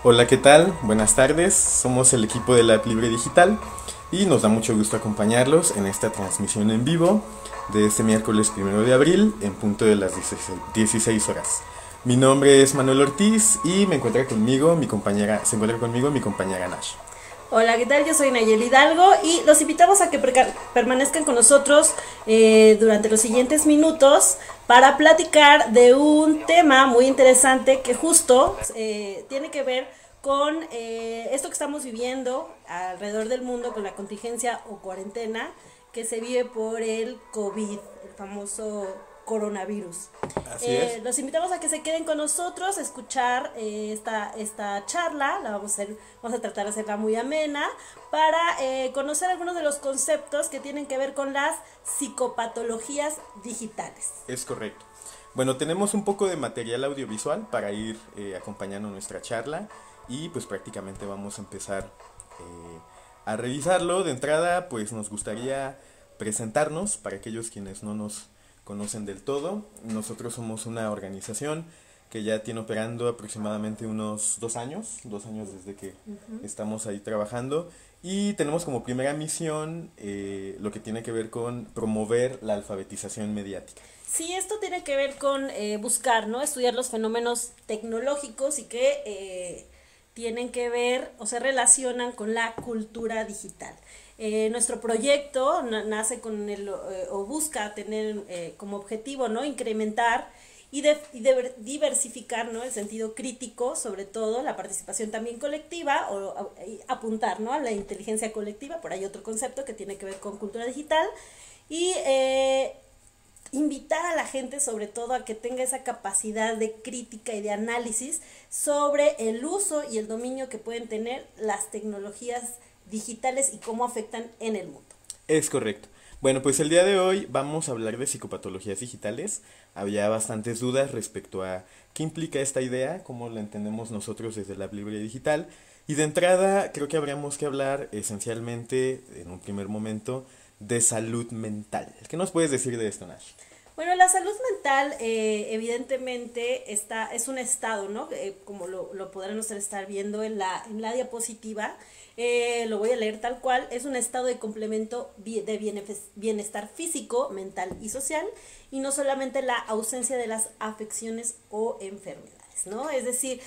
Hola, ¿qué tal? Buenas tardes. Somos el equipo de la App Libre Digital y nos da mucho gusto acompañarlos en esta transmisión en vivo de este miércoles 1 de abril en punto de las 16 horas. Mi nombre es Manuel Ortiz y se encuentra conmigo mi compañera Nash. Hola, ¿qué tal? Yo soy Nayeli Hidalgo y los invitamos a que permanezcan con nosotros durante los siguientes minutos para platicar de un tema muy interesante que justo tiene que ver con esto que estamos viviendo alrededor del mundo con la contingencia o cuarentena que se vive por el COVID, el famoso coronavirus. Así es. Los invitamos a que se queden con nosotros, a escuchar esta charla. Vamos a tratar de hacerla muy amena para conocer algunos de los conceptos que tienen que ver con las psicopatologías digitales. Es correcto. Bueno, tenemos un poco de material audiovisual para ir acompañando nuestra charla y pues prácticamente vamos a empezar a revisarlo. De entrada, pues nos gustaría presentarnos para aquellos quienes no nos conocen del todo. Nosotros somos una organización que ya tiene operando aproximadamente unos 2 años desde que estamos ahí trabajando y tenemos como primera misión lo que tiene que ver con promover la alfabetización mediática. Sí, esto tiene que ver con buscar, ¿no? Estudiar los fenómenos tecnológicos y que tienen que ver o se relacionan con la cultura digital. Nuestro proyecto nace con o busca tener como objetivo, ¿no? Incrementar y diversificar, ¿no? El sentido crítico, sobre todo la participación también colectiva o apuntar, ¿no? A la inteligencia colectiva. Por ahí otro concepto que tiene que ver con cultura digital y invitar a la gente sobre todo a que tenga esa capacidad de crítica y de análisis sobre el uso y el dominio que pueden tener las tecnologías digitales y cómo afectan en el mundo. Es correcto. Bueno, pues el día de hoy vamos a hablar de psicopatologías digitales. Había bastantes dudas respecto a qué implica esta idea, cómo la entendemos nosotros desde la App Libre Digital. Y de entrada creo que habríamos que hablar esencialmente, en un primer momento, de salud mental. ¿Qué nos puedes decir de esto, Nash? Bueno, la salud mental evidentemente es un estado, ¿no? Como lo podrán ustedes estar viendo en la diapositiva, lo voy a leer tal cual, es un estado de complemento de bienestar físico, mental y social, y no solamente la ausencia de las afecciones o enfermedades, ¿no? Es decir,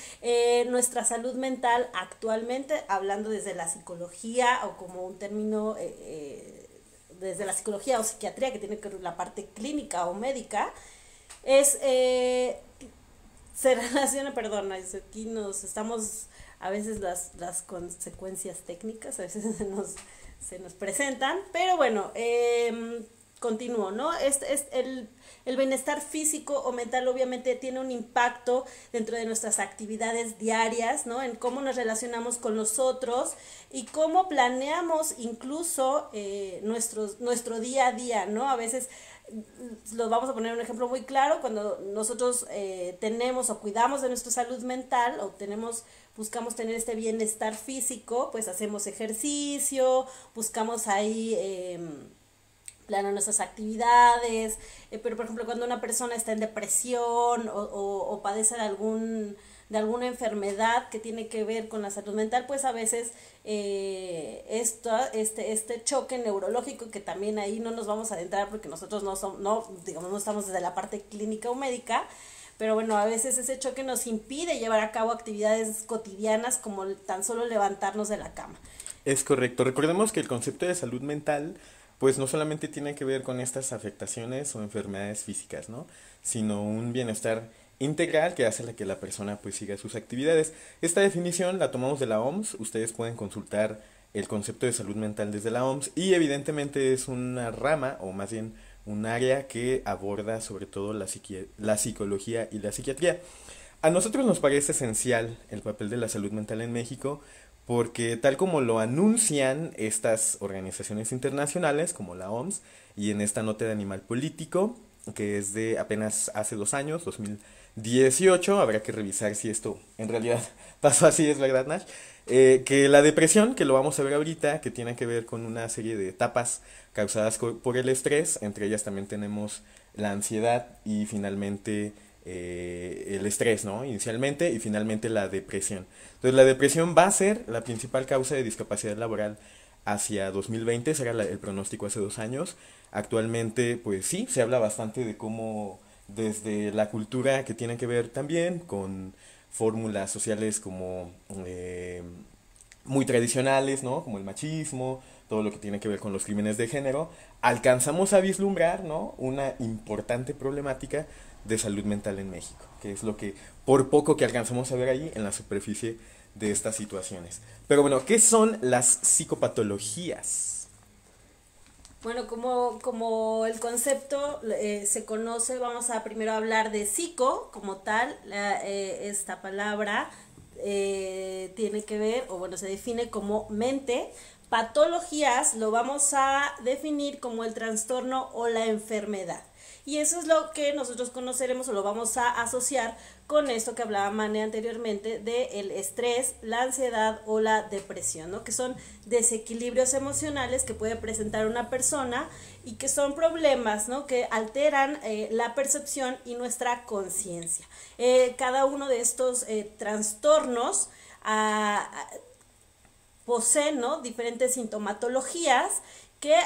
nuestra salud mental actualmente, hablando desde la psicología o como un término desde la psicología o psiquiatría, que tiene que ver la parte clínica o médica, se relaciona, perdón, aquí nos estamos, a veces las consecuencias técnicas, a veces se nos presentan, pero bueno, continúo, ¿no? El bienestar físico o mental obviamente tiene un impacto dentro de nuestras actividades diarias, ¿no? En cómo nos relacionamos con los otros y cómo planeamos incluso nuestro día a día, ¿no? A veces los vamos a poner un ejemplo muy claro, cuando nosotros tenemos o cuidamos de nuestra salud mental o buscamos tener este bienestar físico, pues hacemos ejercicio, buscamos ahí planear nuestras actividades, pero por ejemplo cuando una persona está en depresión o padece de alguna enfermedad que tiene que ver con la salud mental, pues a veces este choque neurológico, que también ahí no nos vamos a adentrar porque nosotros no estamos desde la parte clínica o médica, pero bueno, a veces ese choque nos impide llevar a cabo actividades cotidianas como tan solo levantarnos de la cama. Es correcto. Recordemos que el concepto de salud mental pues no solamente tiene que ver con estas afectaciones o enfermedades físicas, ¿no? Sino un bienestar integral que hace que la persona pues siga sus actividades. Esta definición la tomamos de la OMS, ustedes pueden consultar el concepto de salud mental desde la OMS y evidentemente es una rama o más bien un área que aborda sobre todo la psicología y la psiquiatría. A nosotros nos parece esencial el papel de la salud mental en México porque tal como lo anuncian estas organizaciones internacionales como la OMS y en esta nota de Animal Político, que es de apenas hace 2 años, 2018, habrá que revisar si esto en realidad pasó así, es verdad, Nash, que la depresión, que lo vamos a ver ahorita, que tiene que ver con una serie de etapas causadas por el estrés, entre ellas también tenemos la ansiedad y finalmente el estrés, ¿no? Inicialmente y finalmente la depresión. Entonces la depresión va a ser la principal causa de discapacidad laboral hacia 2020, será el pronóstico hace 2 años. Actualmente, pues sí, se habla bastante de cómo desde la cultura que tiene que ver también con fórmulas sociales como muy tradicionales, ¿no? Como el machismo, todo lo que tiene que ver con los crímenes de género, alcanzamos a vislumbrar, ¿no? Una importante problemática de salud mental en México, que es lo que, por poco que alcanzamos a ver ahí en la superficie de estas situaciones. Pero bueno, ¿qué son las psicopatologías? Bueno, como el concepto se conoce, vamos a primero hablar de psico como tal. Esta palabra tiene que ver, o bueno, se define como mente. Patologías lo vamos a definir como el trastorno o la enfermedad. Y eso es lo que nosotros conoceremos o lo vamos a asociar con esto que hablaba Mane anteriormente de el estrés, la ansiedad o la depresión, ¿no? Que son desequilibrios emocionales que puede presentar una persona y que son problemas, ¿no? Que alteran la percepción y nuestra conciencia. Cada uno de estos trastornos poseen, ¿no? Diferentes sintomatologías que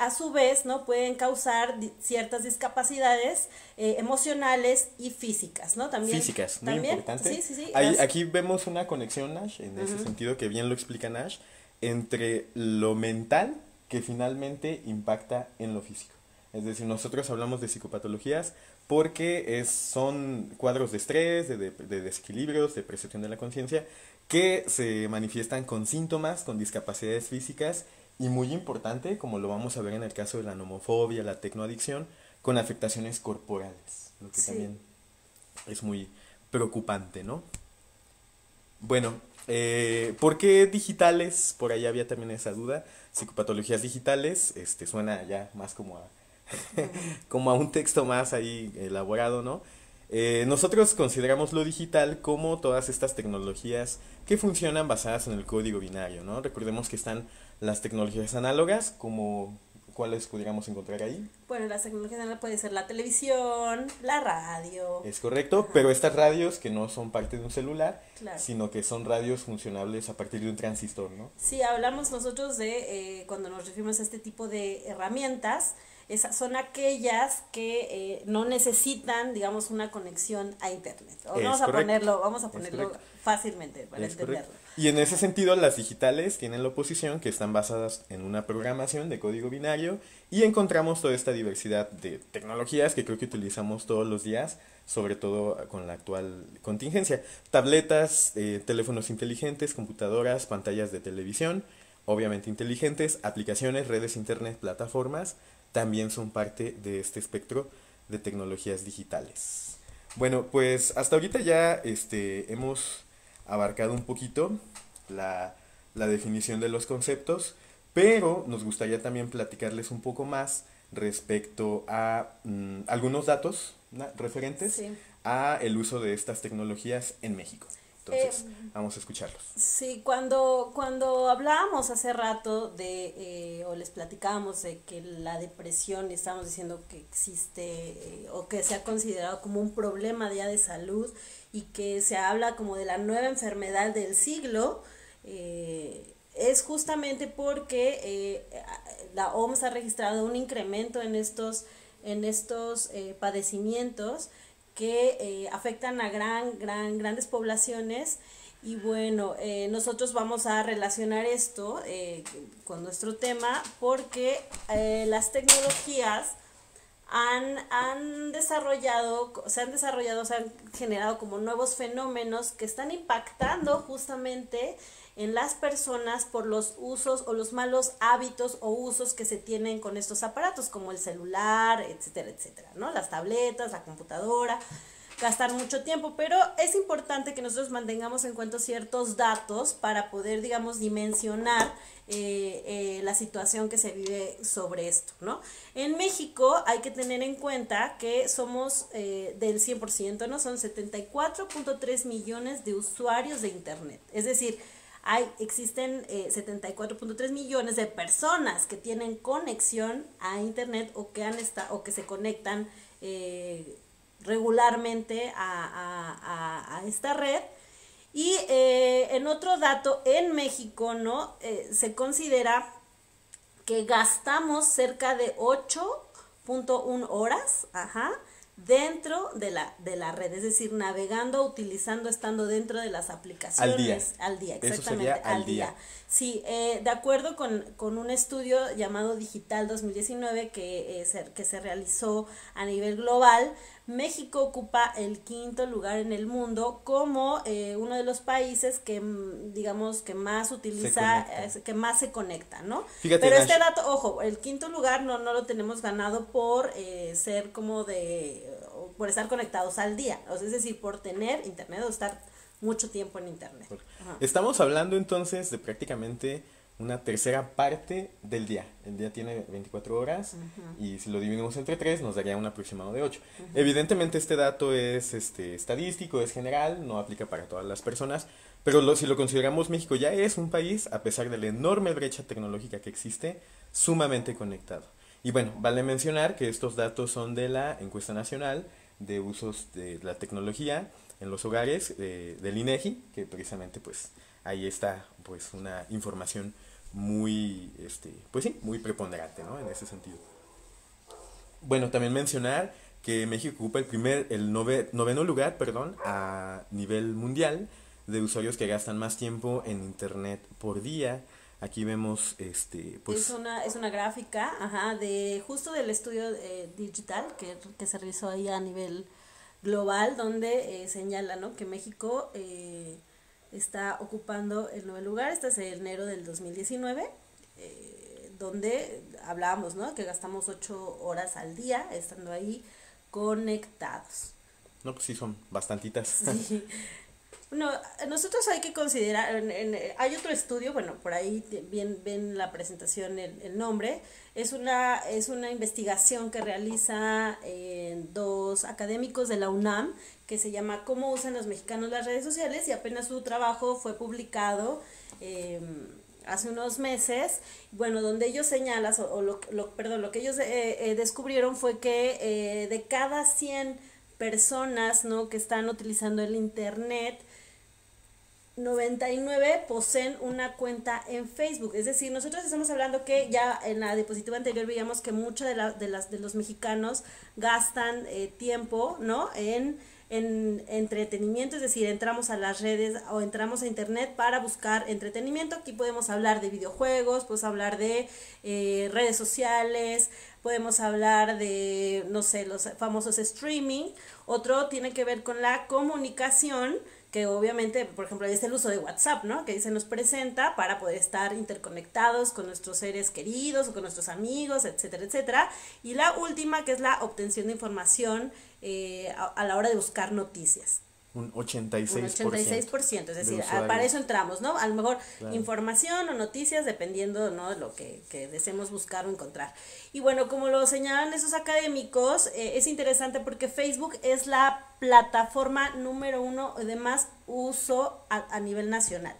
a su vez, ¿no? Pueden causar ciertas discapacidades emocionales y físicas, ¿no? También, físicas, muy importante. Sí. Aquí vemos una conexión, Nash, en ese sentido que bien lo explica Nash, entre lo mental que finalmente impacta en lo físico. Es decir, nosotros hablamos de psicopatologías porque son cuadros de estrés, de desequilibrios, de percepción de la conciencia, que se manifiestan con síntomas, con discapacidades físicas y muy importante, como lo vamos a ver en el caso de la nomofobia, la tecnoadicción, con afectaciones corporales, lo que también es muy preocupante, ¿no? Bueno, ¿por qué digitales? Por ahí había también esa duda. Psicopatologías digitales, suena ya más como a, como a un texto más ahí elaborado, ¿no? Nosotros consideramos lo digital como todas estas tecnologías que funcionan basadas en el código binario, ¿no? Recordemos que están las tecnologías análogas, como ¿cuáles pudiéramos encontrar ahí? Bueno, las tecnologías análogas puede ser la televisión, la radio. Es correcto, ajá, pero estas radios que no son parte de un celular, claro, sino que son radios funcionables a partir de un transistor, ¿no? Sí, hablamos nosotros de, cuando nos referimos a este tipo de herramientas, son aquellas que no necesitan, digamos, una conexión a internet. Vamos a ponerlo fácilmente para entenderlo. Y en ese sentido, las digitales tienen la oposición, que están basadas en una programación de código binario, y encontramos toda esta diversidad de tecnologías que creo que utilizamos todos los días, sobre todo con la actual contingencia. Tabletas, teléfonos inteligentes, computadoras, pantallas de televisión, obviamente inteligentes, aplicaciones, redes internet, plataformas, también son parte de este espectro de tecnologías digitales. Bueno, pues hasta ahorita ya hemos abarcado un poquito la definición de los conceptos, pero nos gustaría también platicarles un poco más respecto a algunos datos referentes a el uso de estas tecnologías en México. Entonces, vamos a escucharlos. Sí, cuando hablábamos hace rato de, o les platicábamos de que la depresión, y estábamos diciendo que existe, o que se ha considerado como un problema ya de salud, y que se habla como de la nueva enfermedad del siglo, es justamente porque la OMS ha registrado un incremento en estos padecimientos que afectan a grandes poblaciones. Y bueno, nosotros vamos a relacionar esto con nuestro tema porque las tecnologías se han generado como nuevos fenómenos que están impactando justamente en las personas por los usos o los malos hábitos o usos que se tienen con estos aparatos, como el celular, etcétera, etcétera, ¿no? Las tabletas, la computadora, gastar mucho tiempo, pero es importante que nosotros mantengamos en cuenta ciertos datos para poder, digamos, dimensionar la situación que se vive sobre esto, ¿no? En México hay que tener en cuenta que somos del 100%, ¿no? Son 74.3 millones de usuarios de internet, es decir, existen 74.3 millones de personas que tienen conexión a internet o que se conectan regularmente a esta red. Y en otro dato, en México, ¿no? Se considera que gastamos cerca de 8.1 horas, dentro de la red, es decir, navegando, utilizando, estando dentro de las aplicaciones. Al día, exactamente, eso sería al día. Sí, de acuerdo con un estudio llamado Digital 2019 que se realizó a nivel global, México ocupa el 5º lugar en el mundo como uno de los países que, digamos, que más utiliza, que más se conecta, ¿no? Fíjate, pero este dato, ojo, el 5º lugar no lo tenemos ganado por ser como por estar conectados al día, o sea, es decir, por tener internet o estar mucho tiempo en internet. Estamos hablando entonces de prácticamente una tercera parte del día. El día tiene 24 horas y si lo dividimos entre 3 nos daría un aproximado de 8. Evidentemente este dato es estadístico, es general, no aplica para todas las personas, pero si lo consideramos, México ya es un país, a pesar de la enorme brecha tecnológica que existe, sumamente conectado. Y bueno, vale mencionar que estos datos son de la encuesta nacional de usos de la tecnología en los hogares del INEGI, que precisamente pues ahí está pues una información muy pues sí, muy preponderante, ¿no? En ese sentido. Bueno, también mencionar que México ocupa el noveno lugar, a nivel mundial de usuarios que gastan más tiempo en internet por día. Aquí vemos pues es una gráfica, de justo del estudio digital que se realizó ahí a nivel global, donde señala, ¿no?, que México está ocupando el 9º lugar. Este es enero del 2019, donde hablábamos, ¿no?, que gastamos 8 horas al día estando ahí conectados. No, pues sí, son bastantitas. Sí. No, nosotros hay que considerar, hay otro estudio, bueno, por ahí bien ven la presentación el nombre, es una investigación que realiza 2 académicos de la UNAM, que se llama ¿Cómo usan los mexicanos las redes sociales?, y apenas su trabajo fue publicado hace unos meses, bueno, donde ellos señalan, lo que ellos descubrieron fue que de cada 100 personas, ¿no?, que están utilizando el internet, 99 poseen una cuenta en Facebook. Es decir, nosotros estamos hablando que ya en la diapositiva anterior veíamos que muchos de los mexicanos gastan tiempo, ¿no?, en entretenimiento, es decir, entramos a las redes o entramos a internet para buscar entretenimiento. Aquí podemos hablar de videojuegos, podemos hablar de redes sociales, podemos hablar de, no sé, los famosos streaming. Otro tiene que ver con la comunicación, que obviamente, por ejemplo, es el uso de WhatsApp, ¿no?, que se nos presenta para poder estar interconectados con nuestros seres queridos o con nuestros amigos, etcétera, etcétera. Y la última, que es la obtención de información a la hora de buscar noticias. Un 86%. Un 86%, es decir, para eso entramos, ¿no? A lo mejor información o noticias, dependiendo, ¿no?, de lo que deseemos buscar o encontrar. Y bueno, como lo señalan esos académicos, es interesante porque Facebook es la plataforma número 1 de más uso a nivel nacional.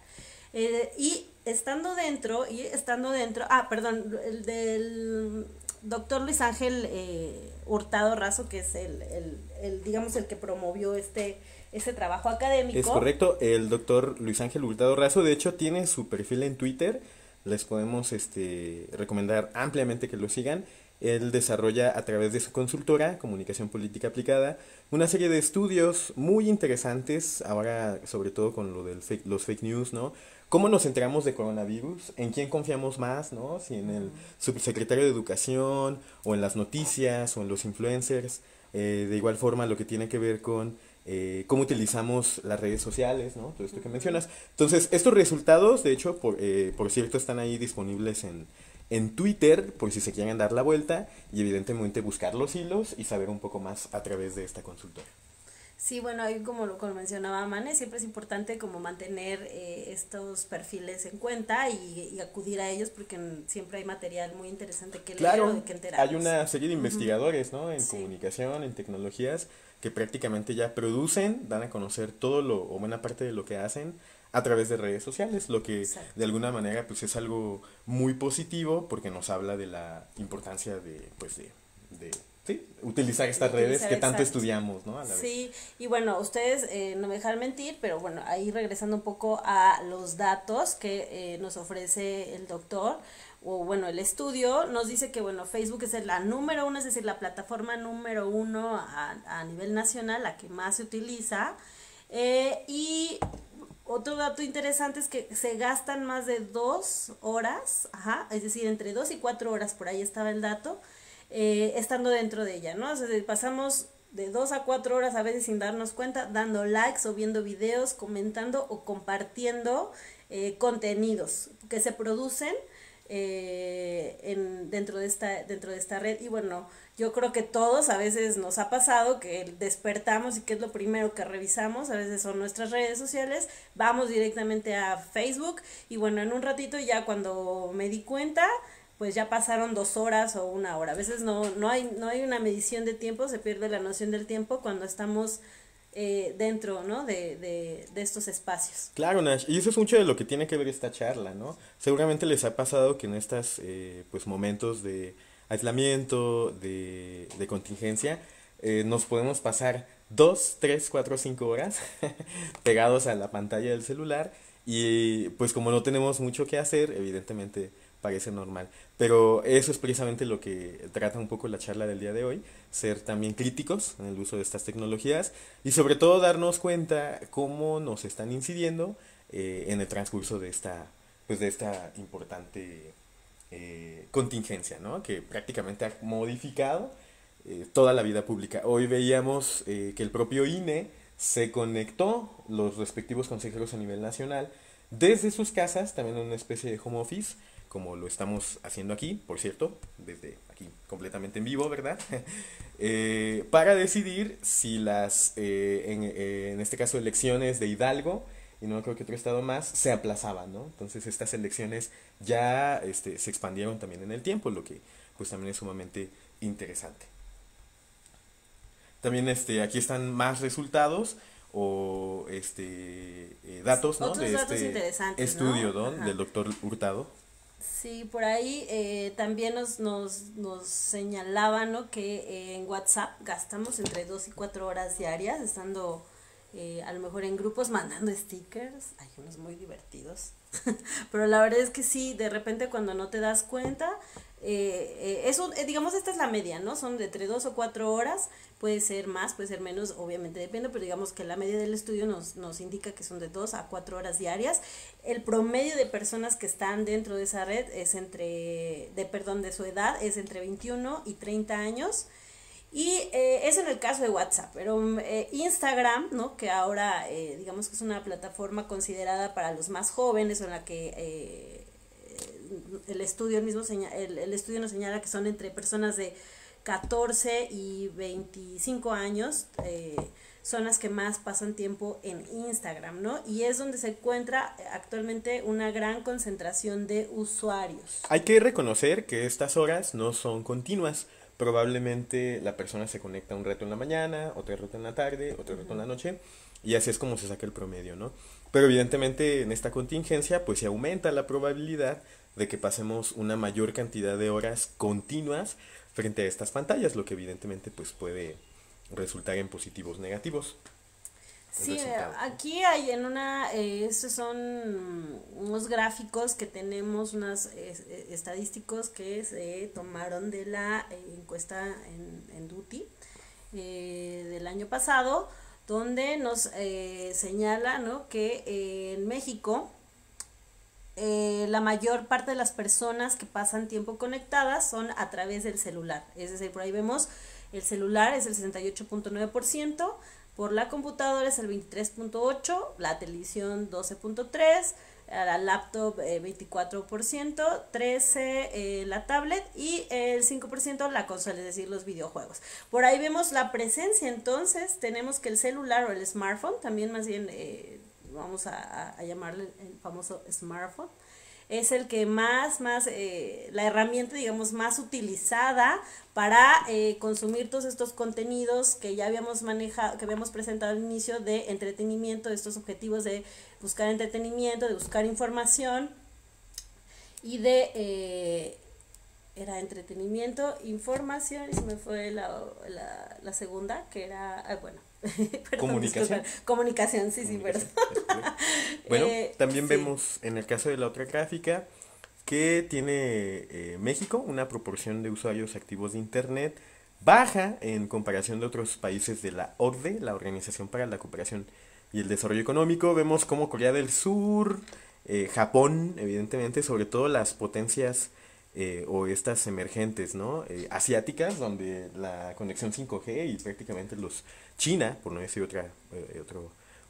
Y estando dentro, el del doctor Luis Ángel Hurtado Razo, que es digamos, el que promovió este trabajo académico. Es correcto, el doctor Luis Ángel Hurtado Razo, de hecho, tiene su perfil en Twitter, les podemos recomendar ampliamente que lo sigan. Él desarrolla a través de su consultora, Comunicación Política Aplicada, una serie de estudios muy interesantes, ahora sobre todo con lo de los fake news, ¿no? ¿Cómo nos enteramos de coronavirus? ¿En quién confiamos más, no? Si en el subsecretario de Educación, o en las noticias, o en los influencers. De igual forma, lo que tiene que ver con cómo utilizamos las redes sociales, ¿no? Todo esto que mencionas. Entonces, estos resultados, de hecho, por cierto, están ahí disponibles en Twitter, por si se quieren dar la vuelta, y evidentemente buscar los hilos y saber un poco más a través de esta consultora. Sí, bueno, ahí como mencionaba Mane, siempre es importante como mantener estos perfiles en cuenta y acudir a ellos, porque siempre hay material muy interesante que leer o de que enterarnos. Hay una serie de investigadores, ¿no?, en comunicación, en tecnologías, que prácticamente ya producen, dan a conocer todo o buena parte de lo que hacen a través de redes sociales, lo que de alguna manera pues es algo muy positivo, porque nos habla de la importancia de sí, utilizar estas redes que tanto exacto. estudiamos, ¿no? A la vez. Sí, y bueno, ustedes no me dejan mentir, pero bueno, ahí regresando un poco a los datos que nos ofrece el doctor, o bueno, el estudio, nos dice que bueno, Facebook es la número uno, es decir, la plataforma número uno a nivel nacional, la que más se utiliza, y otro dato interesante es que se gastan más de 2 horas, ajá, es decir, entre 2 y 4 horas, por ahí estaba el dato, estando dentro de ella, ¿no? O sea, pasamos de 2 a 4 horas a veces sin darnos cuenta, dando likes o viendo videos, comentando o compartiendo contenidos que se producen dentro de esta red. Y bueno, yo creo que todos a veces nos ha pasado que despertamos y que es lo primero que revisamos, a veces son nuestras redes sociales, vamos directamente a Facebook y bueno, en un ratito ya cuando me di cuenta, pues ya pasaron 2 horas o 1 hora. A veces no hay una medición de tiempo, se pierde la noción del tiempo cuando estamos dentro, ¿no? de estos espacios. Claro, Nash, y eso es mucho de lo que tiene que ver esta charla, ¿no? Seguramente les ha pasado que en estos pues momentos de aislamiento, de contingencia, nos podemos pasar 2, 3, 4, 5 horas pegados a la pantalla del celular y pues como no tenemos mucho que hacer, evidentemente parece normal. Pero eso es precisamente lo que trata un poco la charla del día de hoy, ser también críticos en el uso de estas tecnologías y sobre todo darnos cuenta cómo nos están incidiendo en el transcurso pues de esta importante contingencia, ¿no? Que prácticamente ha modificado toda la vida pública. Hoy veíamos que el propio INE se conectó los respectivos consejeros a nivel nacional desde sus casas, también en una especie de home office, como lo estamos haciendo aquí, por cierto, desde aquí completamente en vivo, ¿verdad? Para decidir si en este caso, elecciones de Hidalgo, y no creo que otro estado más, se aplazaban, ¿no? Entonces estas elecciones ya se expandieron también en el tiempo, lo que pues también es sumamente interesante. También aquí están más resultados o datos, ¿no? Otros De datos este interesantes, ¿no? estudio, ¿no? Ajá. Del doctor Hurtado. Sí, por ahí también nos señalaban, ¿no? Que en WhatsApp gastamos entre 2 y 4 horas diarias, estando a lo mejor en grupos mandando stickers. Hay unos muy divertidos. Pero la verdad es que sí, de repente cuando no te das cuenta, digamos, esta es la media, ¿no? Son de entre 2 o 4 horas, puede ser más, puede ser menos, obviamente depende, pero digamos que la media del estudio nos indica que son de 2 a 4 horas diarias. El promedio de personas que están dentro de esa red es de su edad es entre 21 y 30 años. Y eso en el caso de WhatsApp, pero Instagram, ¿no? Que ahora digamos que es una plataforma considerada para los más jóvenes, o en la que el estudio el estudio nos señala que son entre personas de 14 y 25 años, son las que más pasan tiempo en Instagram, ¿no? Y es donde se encuentra actualmente una gran concentración de usuarios. Hay que reconocer que estas horas no son continuas. Probablemente la persona se conecta un rato en la mañana, otro rato en la tarde, otro rato en la noche, y así es como se saca el promedio, ¿no? Pero evidentemente en esta contingencia pues se aumenta la probabilidad de que pasemos una mayor cantidad de horas continuas frente a estas pantallas, lo que evidentemente pues puede resultar en positivos negativos. Sí, aquí hay estos son unos gráficos que tenemos, unos estadísticos que se tomaron de la encuesta en Duty del año pasado, donde nos señala, ¿no? Que en México la mayor parte de las personas que pasan tiempo conectadas son a través del celular. Es decir, por ahí vemos el celular es el 68.9%, por la computadora es el 23.8%, la televisión 12.3%, la laptop 24%, 13% la tablet y el 5% la consola, es decir, los videojuegos. Por ahí vemos la presencia, entonces tenemos que el celular o el smartphone, también más bien vamos a llamarle el famoso smartphone, es el que la herramienta, digamos, más utilizada para consumir todos estos contenidos que ya habíamos manejado, que habíamos presentado al inicio, de entretenimiento, de estos objetivos de buscar entretenimiento, de buscar información y era entretenimiento, información, y se me fue la segunda, que era, bueno, perdón, Comunicación. disculpa, comunicación, sí, perdón. Bueno, también Sí. vemos en el caso de la otra gráfica que tiene México una proporción de usuarios activos de Internet baja en comparación de otros países de la OCDE, la Organización para la Cooperación y el Desarrollo Económico. Vemos como Corea del Sur, Japón, evidentemente, sobre todo las potencias o estas emergentes, ¿no? Asiáticas, donde la conexión 5G y prácticamente los China, por no decir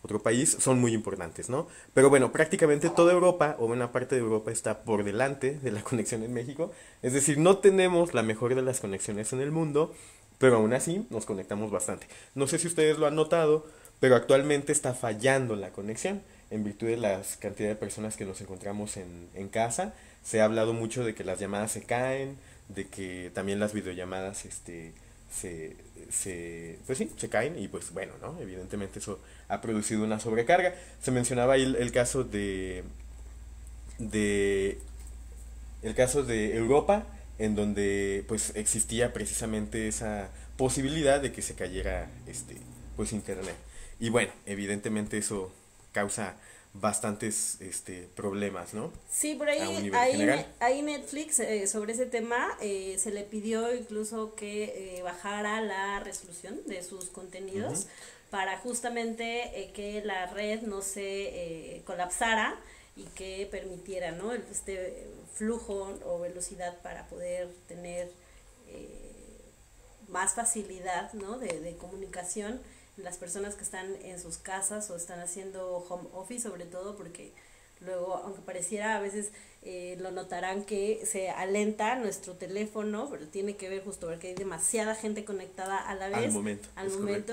otro país, son muy importantes, ¿no? Pero bueno, prácticamente toda Europa o buena parte de Europa está por delante de la conexión en México. Es decir, no tenemos la mejor de las conexiones en el mundo, pero aún así nos conectamos bastante. No sé si ustedes lo han notado, pero actualmente está fallando la conexión en virtud de la cantidad de personas que nos encontramos en casa. Se ha hablado mucho de que las llamadas se caen, de que también las videollamadas se, pues sí, se caen y pues bueno, ¿no? Evidentemente eso ha producido una sobrecarga. Se mencionaba ahí el caso de el caso de Europa, en donde pues existía precisamente esa posibilidad de que se cayera pues internet. Y bueno, evidentemente eso causa bastantes problemas, ¿no? Sí, por A un ahí, nivel general. ahí Netflix sobre ese tema se le pidió incluso que bajara la resolución de sus contenidos Ujú. para justamente que la red no se colapsara y que permitiera, ¿no? Este flujo o velocidad para poder tener más facilidad, ¿no? De comunicación las personas que están en sus casas o están haciendo home office, sobre todo porque luego, aunque pareciera a veces lo notarán que se alenta nuestro teléfono, pero tiene que ver justo porque hay demasiada gente conectada a la vez al Es momento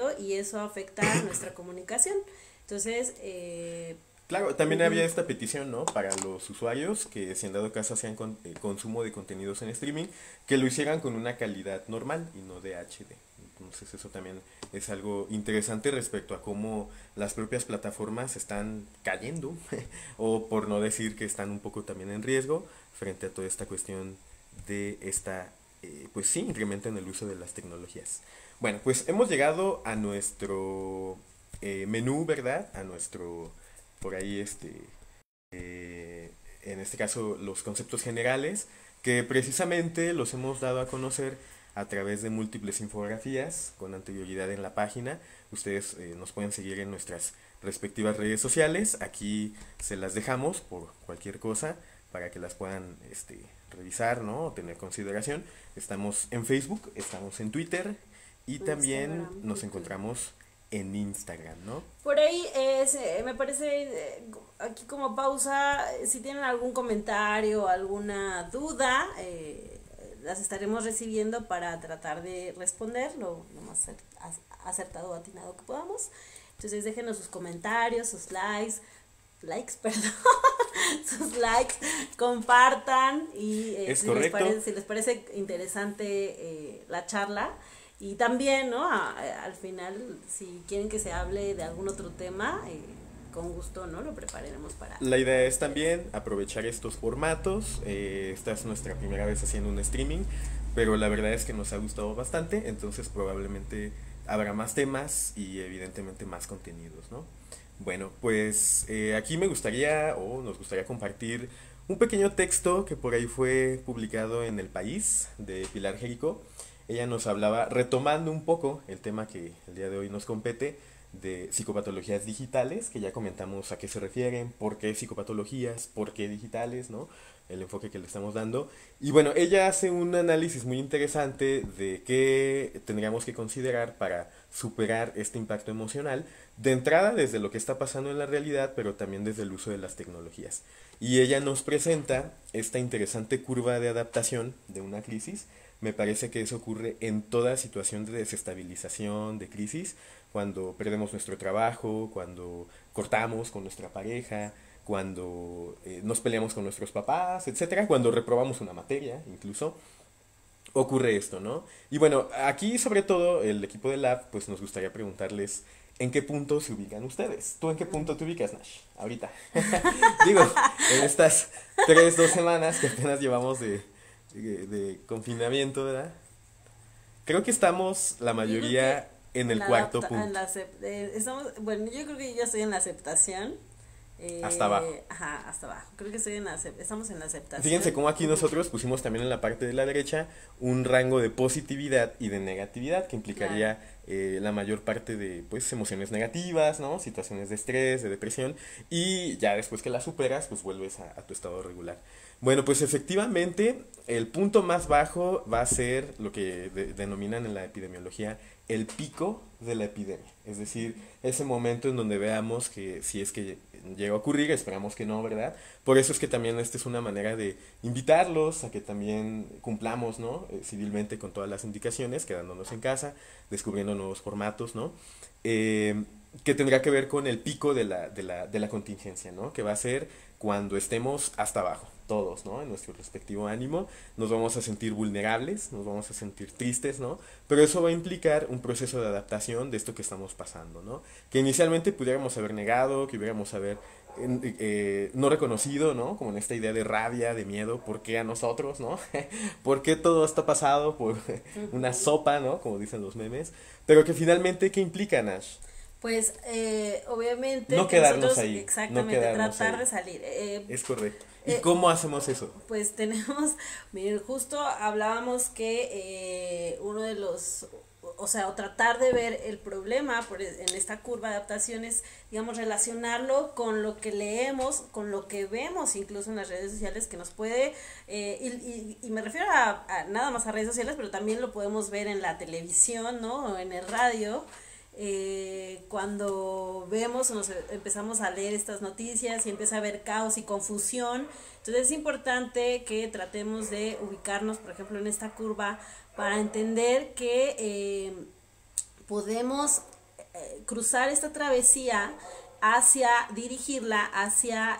correcto. y eso afecta nuestra comunicación. Entonces, Claro, también había ujú, esta petición, ¿no? Para los usuarios que si en dado caso hacían consumo de contenidos en streaming, que lo hicieran con una calidad normal y no de HD. Entonces eso también es algo interesante respecto a cómo las propias plataformas están cayendo, o por no decir que están un poco también en riesgo frente a toda esta cuestión de esta, pues sí, incremento en el uso de las tecnologías. Bueno, pues hemos llegado a nuestro menú, ¿verdad? A nuestro por ahí en este caso los conceptos generales que precisamente los hemos dado a conocer a través de múltiples infografías con anterioridad en la página. Ustedes nos pueden seguir en nuestras respectivas redes sociales, aquí se las dejamos por cualquier cosa para que las puedan revisar, ¿no? O tener consideración. Estamos en Facebook, estamos en Twitter y también Instagram, nos YouTube. encontramos en Instagram, ¿no? Por ahí me parece, aquí como pausa, si tienen algún comentario, alguna duda, las estaremos recibiendo para tratar de responder lo más acertado o atinado que podamos. Entonces déjenos sus comentarios, sus perdón, sus likes, compartan y Es correcto. si les parece interesante la charla. Y también, ¿no? Al final, si quieren que se hable de algún otro tema, con gusto, ¿no? Lo prepararemos La idea para es ustedes. también aprovechar estos formatos. Esta es nuestra primera vez haciendo un streaming, pero la verdad es que nos ha gustado bastante, entonces probablemente habrá más temas y evidentemente más contenidos, ¿no? Bueno, pues aquí me gustaría o nos gustaría compartir un pequeño texto que por ahí fue publicado en El País de Pilar Jerico. Ella nos hablaba, retomando un poco el tema que el día de hoy nos compete, de psicopatologías digitales, que ya comentamos a qué se refieren, por qué psicopatologías, por qué digitales, ¿no? El enfoque que le estamos dando. Y bueno, ella hace un análisis muy interesante de qué tendríamos que considerar para superar este impacto emocional, de entrada desde lo que está pasando en la realidad, pero también desde el uso de las tecnologías. Y ella nos presenta esta interesante curva de adaptación de una crisis. Me parece que eso ocurre en toda situación de desestabilización, de crisis, cuando perdemos nuestro trabajo, cuando cortamos con nuestra pareja, cuando nos peleamos con nuestros papás, etcétera, cuando reprobamos una materia, incluso ocurre esto, ¿no? Y bueno, aquí sobre todo el equipo de Lab, pues nos gustaría preguntarles en qué punto se ubican ustedes. ¿Tú en qué punto te ubicas, Nash? Ahorita. Digo, en estas 2 semanas que apenas llevamos de confinamiento, ¿verdad? Creo que estamos la Yo creo mayoría que en el la cuarto en punto, la estamos, bueno, yo creo que yo estoy en la aceptación. hasta abajo. Ajá, hasta abajo. Creo que estoy en estamos en la Fíjense aceptación. cómo aquí Ujú, nosotros pusimos también en la parte de la derecha un rango de positividad y de negatividad que claro. implicaría la mayor parte de pues emociones negativas, ¿no? Situaciones de estrés, de depresión y ya después que las superas pues vuelves a tu estado regular. Bueno, pues efectivamente el punto más bajo va a ser lo que denominan en la epidemiología el pico de la epidemia, es decir, ese momento en donde veamos que si es que llega a ocurrir, esperamos que no, ¿verdad? Por eso es que también esta es una manera de invitarlos a que también cumplamos, ¿no? Civilmente con todas las indicaciones, quedándonos en casa, descubriendo nuevos formatos, ¿no? Eh, que tendrá que ver con el pico de la contingencia, ¿no? Que va a ser cuando estemos hasta abajo, todos, ¿no? En nuestro respectivo ánimo, nos vamos a sentir vulnerables, nos vamos a sentir tristes, ¿no? Pero eso va a implicar un proceso de adaptación de esto que estamos pasando, ¿no? Que inicialmente pudiéramos haber negado, que hubiéramos haber no reconocido, ¿no? Como en esta idea de rabia, de miedo, ¿por qué a nosotros, ¿no? ¿Por qué todo está pasado por una Ujú. sopa, ¿no? Como dicen los memes. Pero que finalmente, ¿qué implica, Nash? Pues obviamente No que quedarnos nosotros, ahí, no exactamente, quedarnos tratar ahí. de salir. Es correcto. ¿Y Eh, cómo hacemos eso? pues tenemos, miren, justo hablábamos que uno de los, o sea, o tratar de ver el problema en esta curva de adaptaciones, digamos, relacionarlo con lo que leemos, con lo que vemos incluso en las redes sociales, que nos puede, y me refiero a nada más a redes sociales, pero también lo podemos ver en la televisión, ¿no? O en el radio. Cuando vemos o nos empezamos a leer estas noticias y empieza a haber caos y confusión, entonces es importante que tratemos de ubicarnos, por ejemplo, en esta curva para entender que podemos cruzar esta travesía hacia dirigirla hacia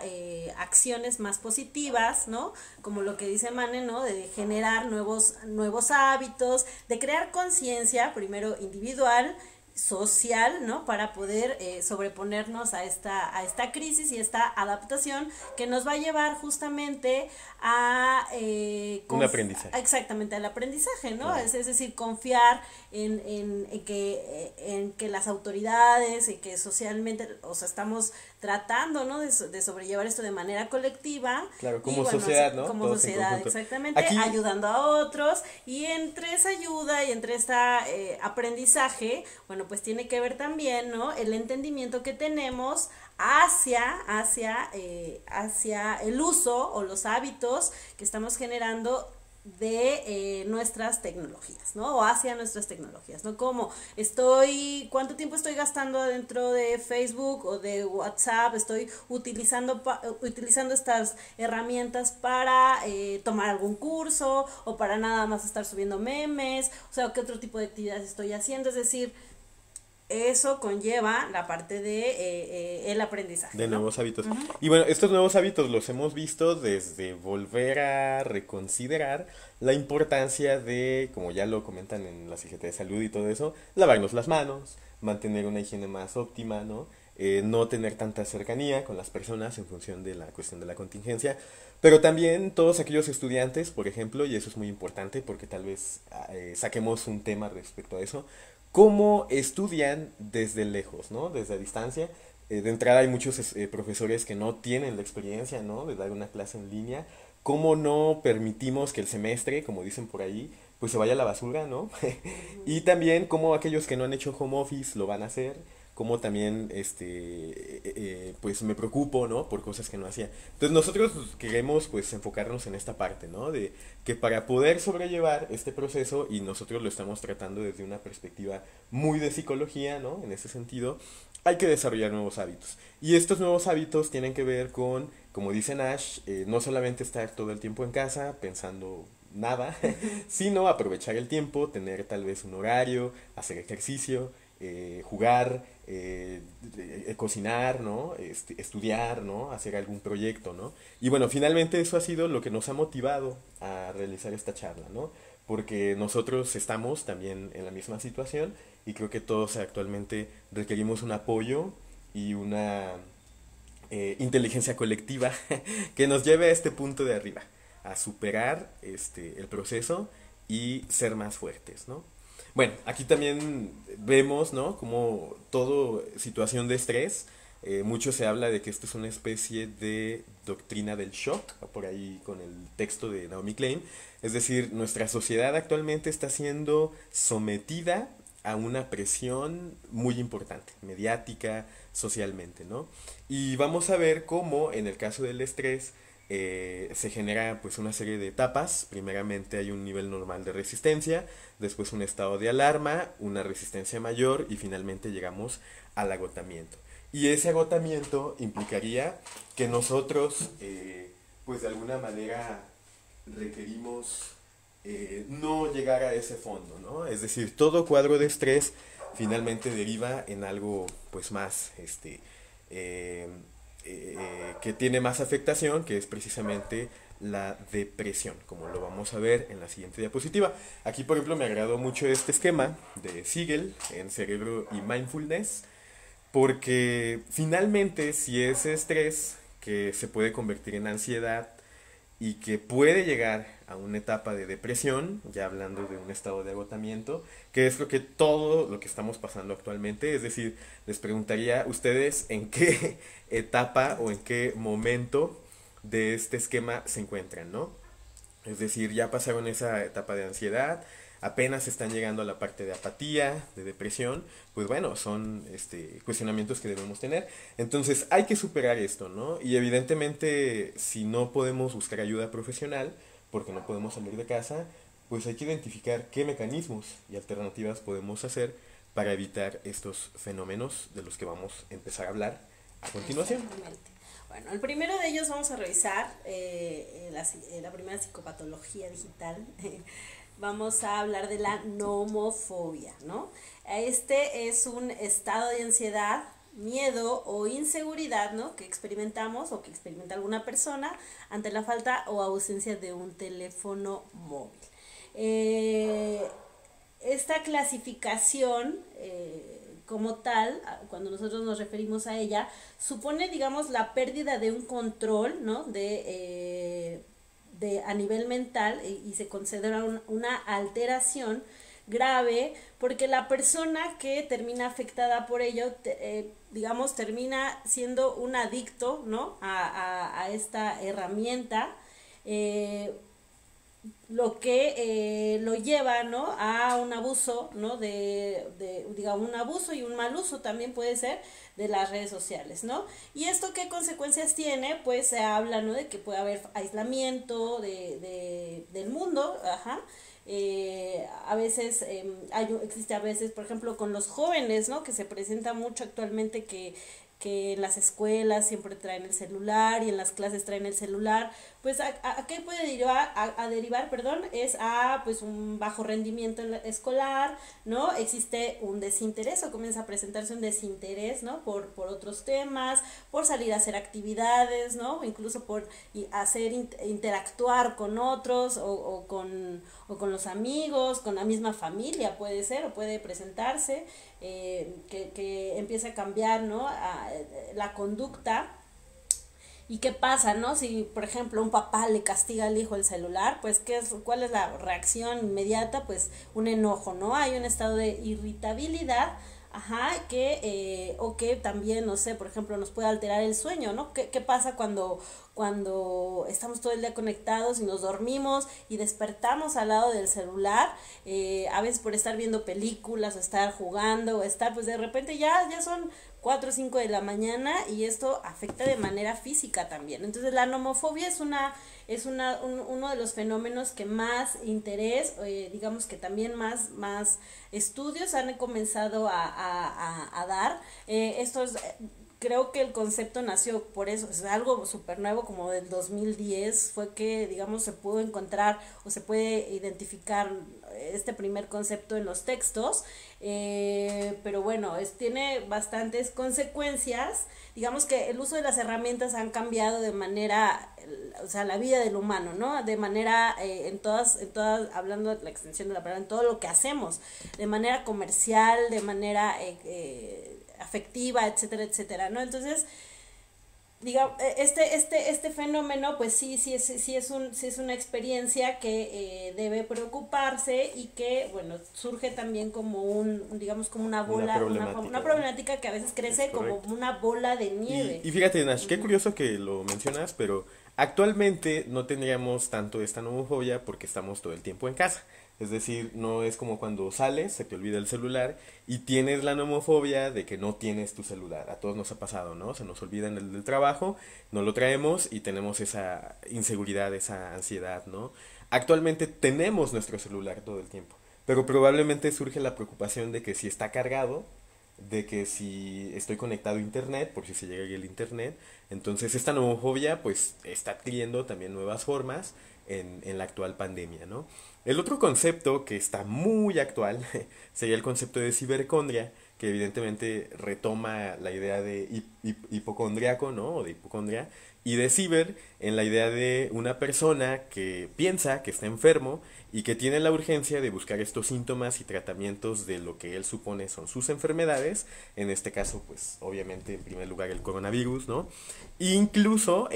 acciones más positivas, ¿no? Como lo que dice Mane, ¿no? De generar nuevos hábitos, de crear conciencia, primero individual, social, ¿no? Para poder sobreponernos a esta crisis y esta adaptación que nos va a llevar justamente a Un aprendizaje. exactamente al aprendizaje, ¿no? Claro. Es decir, confiar en que las autoridades y que socialmente, o sea, estamos tratando, ¿no? De sobrellevar esto de manera colectiva Claro, y como bueno, sociedad, ¿no? como Todos en sociedad, conjunto. exactamente, Aquí, ayudando a otros y entre esa ayuda y entre esta aprendizaje, bueno, pues tiene que ver también, ¿no? El entendimiento que tenemos hacia el uso o los hábitos que estamos generando de nuestras tecnologías, ¿no? O hacia nuestras tecnologías, ¿no? Como cuánto tiempo estoy gastando dentro de Facebook o de WhatsApp, estoy utilizando estas herramientas para tomar algún curso o para nada más estar subiendo memes, o sea, qué otro tipo de actividades estoy haciendo, es decir, eso conlleva la parte de el aprendizaje, de ¿no? nuevos hábitos. Uh-huh. Y bueno, estos nuevos hábitos los hemos visto desde volver a reconsiderar la importancia de, como ya lo comentan en la Secretaría de Salud y todo eso, lavarnos las manos, mantener una higiene más óptima, ¿no? No tener tanta cercanía con las personas en función de la cuestión de la contingencia, pero también todos aquellos estudiantes, por ejemplo, y eso es muy importante porque tal vez saquemos un tema respecto a eso, cómo estudian desde lejos, ¿no? Desde a distancia. De entrada hay muchos profesores que no tienen la experiencia, ¿no? De dar una clase en línea. ¿Cómo no permitimos que el semestre, como dicen por ahí, pues se vaya a la basura, ¿no? Y también cómo aquellos que no han hecho home office lo van a hacer, cómo también, pues me preocupo, ¿no? Por cosas que no hacía. Entonces nosotros queremos, pues, enfocarnos en esta parte, ¿no? De que para poder sobrellevar este proceso, y nosotros lo estamos tratando desde una perspectiva muy de psicología, ¿no? En ese sentido, hay que desarrollar nuevos hábitos. Y estos nuevos hábitos tienen que ver con, como dice Nash, no solamente estar todo el tiempo en casa pensando nada, sino aprovechar el tiempo, tener tal vez un horario, hacer ejercicio, jugar, cocinar, ¿no? Estudiar, ¿no? Hacer algún proyecto, ¿no? Y bueno, finalmente eso ha sido lo que nos ha motivado a realizar esta charla, ¿no? Porque nosotros estamos también en la misma situación y creo que todos actualmente requerimos un apoyo y una inteligencia colectiva que nos lleve a este punto de arriba. a superar el proceso y ser más fuertes, ¿no? Bueno, aquí también vemos, ¿no? Como toda situación de estrés, mucho se habla de que esto es una especie de doctrina del shock, por ahí con el texto de Naomi Klein, es decir, nuestra sociedad actualmente está siendo sometida a una presión muy importante, mediática, socialmente, ¿no? Y vamos a ver cómo en el caso del estrés se genera pues una serie de etapas. Primeramente hay un nivel normal de resistencia, después un estado de alarma, una resistencia mayor y finalmente llegamos al agotamiento. Y ese agotamiento implicaría que nosotros pues de alguna manera requerimos no llegar a ese fondo, ¿no? Es decir, todo cuadro de estrés finalmente deriva en algo pues más eh, que tiene más afectación, que es precisamente la depresión, como lo vamos a ver en la siguiente diapositiva. Aquí, por ejemplo, me agradó mucho este esquema de Siegel en Cerebro y Mindfulness, porque finalmente si ese estrés que se puede convertir en ansiedad y que puede llegar a una etapa de depresión, ya hablando de un estado de agotamiento, que es lo que todo lo que estamos pasando actualmente. Es decir, les preguntaría a ustedes en qué etapa o en qué momento de este esquema se encuentran, ¿no? Es decir, ya pasaron esa etapa de ansiedad, apenas están llegando a la parte de apatía, de depresión, pues bueno, son cuestionamientos que debemos tener. Entonces hay que superar esto, ¿no? Y evidentemente si no podemos buscar ayuda profesional, porque no podemos salir de casa, pues hay que identificar qué mecanismos y alternativas podemos hacer para evitar estos fenómenos de los que vamos a empezar a hablar a continuación. Exactamente. Bueno, el primero de ellos vamos a revisar la primera psicopatología digital. Vamos a hablar de la nomofobia, ¿no? Este es un estado de ansiedad, miedo o inseguridad, ¿no? Que experimentamos o que experimenta alguna persona ante la falta o ausencia de un teléfono móvil. Esta clasificación como tal, cuando nosotros nos referimos a ella, supone, digamos, la pérdida de un control, ¿no? A nivel mental, y se considera una alteración grave porque la persona que termina afectada por ello, digamos, termina siendo un adicto, ¿no? a esta herramienta, lo que lo lleva, ¿no? a un abuso, ¿no? digamos, un abuso y un mal uso también puede ser de las redes sociales, ¿no? Y esto qué consecuencias tiene, pues se habla, ¿no? de que puede haber aislamiento del mundo, ajá. A veces existe a veces, por ejemplo, con los jóvenes, ¿no? que se presenta mucho actualmente que en las escuelas siempre traen el celular y en las clases traen el celular, pues a qué puede derivar, perdón, es a pues un bajo rendimiento escolar, ¿no? Existe un desinterés o comienza a presentarse un desinterés, ¿no? por otros temas, por salir a hacer actividades, ¿no? Incluso por hacer interactuar con otros o con los amigos, con la misma familia puede ser o puede presentarse, que empieza a cambiar, ¿no? La conducta. ¿Y qué pasa, no? Si, por ejemplo, un papá le castiga al hijo el celular, pues, ¿cuál es la reacción inmediata? Pues, un enojo, ¿no? Hay un estado de irritabilidad, ajá, o que también, no sé, por ejemplo, nos puede alterar el sueño, ¿no? ¿Qué pasa cuando estamos todo el día conectados y nos dormimos y despertamos al lado del celular? A veces por estar viendo películas o estar jugando o estar, pues de repente ya son 4 o 5 de la mañana y esto afecta de manera física también. Entonces la nomofobia es uno de los fenómenos que más interés, digamos que también más estudios han comenzado a dar. Creo que el concepto nació por eso, es algo súper nuevo, como del 2010, fue que, digamos, se pudo encontrar o se puede identificar este primer concepto en los textos, pero bueno, tiene bastantes consecuencias. Digamos que el uso de las herramientas han cambiado de manera, o sea, la vida del humano, ¿no? De manera, en todas, hablando de la extensión de la palabra, en todo lo que hacemos, de manera comercial, de manera afectiva, etcétera, etcétera, ¿no? Entonces, este fenómeno, pues sí es una experiencia que debe preocuparse y que, bueno, surge también como digamos, como una problemática que a veces crece como una bola de nieve. Y fíjate, Nash, qué curioso que lo mencionas, pero actualmente no tendríamos tanto esta nomofobia porque estamos todo el tiempo en casa. Es decir, no es como cuando sales, se te olvida el celular y tienes la nomofobia de que no tienes tu celular. A todos nos ha pasado, ¿no? Se nos olvida en el del trabajo, no lo traemos y tenemos esa inseguridad, esa ansiedad, ¿no? Actualmente tenemos nuestro celular todo el tiempo, pero probablemente surge la preocupación de que si está cargado, de que si estoy conectado a internet, por si se llega el internet, entonces esta nomofobia pues está adquiriendo también nuevas formas en la actual pandemia, ¿no? El otro concepto que está muy actual sería el concepto de cibercondria, que evidentemente retoma la idea de hipocondriaco, ¿no? O de hipocondria, y de ciber en la idea de una persona que piensa que está enfermo y que tiene la urgencia de buscar estos síntomas y tratamientos de lo que él supone son sus enfermedades, en este caso pues obviamente en primer lugar el coronavirus, ¿no? Incluso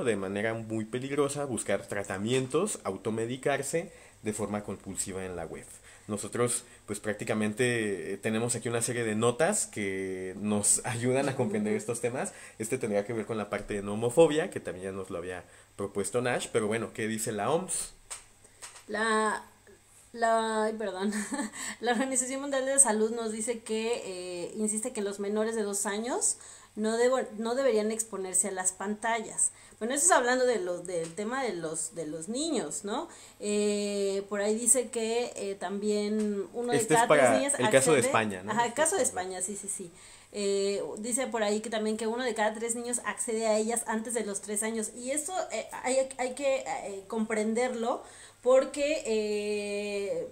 de manera muy peligrosa buscar tratamientos, automedicarse de forma compulsiva en la web. Nosotros pues prácticamente tenemos aquí una serie de notas que nos ayudan a comprender estos temas. Este tendría que ver con la parte de no homofobia, que también ya nos lo había propuesto Nash, pero bueno, ¿qué dice la OMS? Ay, perdón, la Organización Mundial de la Salud nos dice que, insiste que los menores de 2 años no deberían exponerse a las pantallas. Bueno, eso es hablando del tema de los niños, ¿no? Por ahí dice que también uno de cada 3 niños el caso de España, ¿no? Ajá, el caso de España, sí. Dice por ahí que también que uno de cada 3 niños accede a ellas antes de los 3 años. Y eso hay que comprenderlo porque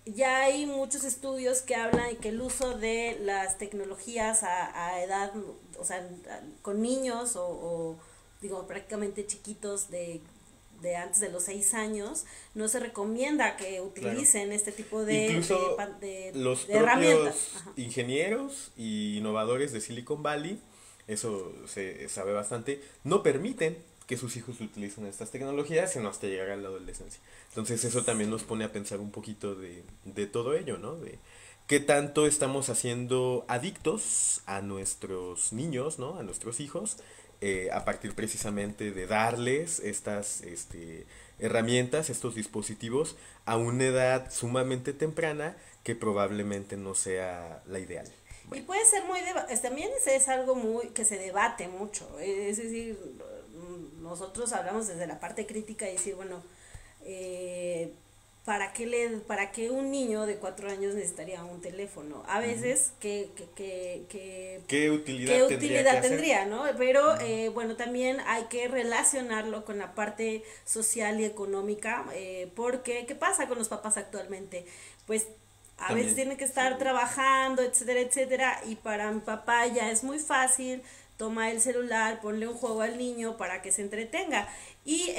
ya hay muchos estudios que hablan de que el uso de las tecnologías a edad, o sea, con niños o digo, prácticamente chiquitos de antes de los 6 años, no se recomienda que utilicen claro. Este tipo Incluso los de herramientas. Ingenieros y innovadores de Silicon Valley, eso se sabe bastante, no permiten que sus hijos utilicen estas tecnologías sino hasta llegar a la adolescencia. Entonces eso también nos pone a pensar un poquito de todo ello, ¿no? De qué tanto estamos haciendo adictos a nuestros niños, ¿no? A nuestros hijos, a partir precisamente de darles estas herramientas, estos dispositivos a una edad sumamente temprana que probablemente no sea la ideal. Bueno. Y puede ser también es algo muy que se debate mucho, es decir, nosotros hablamos desde la parte crítica y decir, bueno, ¿para qué un niño de 4 años necesitaría un teléfono? A veces, ¿qué utilidad tendría, ¿no? Pero, bueno, también hay que relacionarlo con la parte social y económica, porque, ¿qué pasa con los papás actualmente? Pues, a veces tienen que estar trabajando, etcétera, y para mi papá ya es muy fácil, toma el celular, ponle un juego al niño para que se entretenga. Y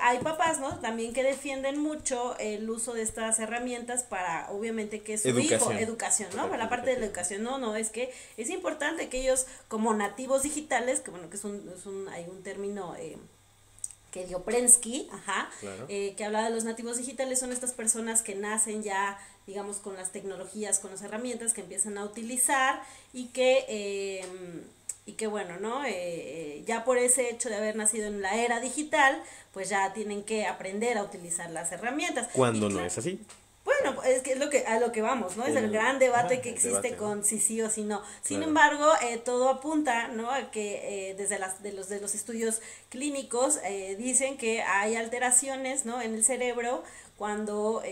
hay papás, ¿no? También que defienden mucho el uso de estas herramientas para, obviamente, que su educación, ¿no? Para la parte de la educación, no, es que es importante que ellos, como nativos digitales, que bueno, que hay un término que dio Prensky, claro. Que habla de los nativos digitales, son estas personas que nacen ya, digamos, con las tecnologías, con las herramientas que empiezan a utilizar y que bueno, ¿no? Ya por ese hecho de haber nacido en la era digital, pues ya tienen que aprender a utilizar las herramientas. Cuando no es así. Bueno, es que a lo que vamos, ¿no? Es el gran debate que existe con si sí o si no. Sin embargo, todo apunta, ¿no? A que desde los estudios clínicos dicen que hay alteraciones, ¿no? En el cerebro cuando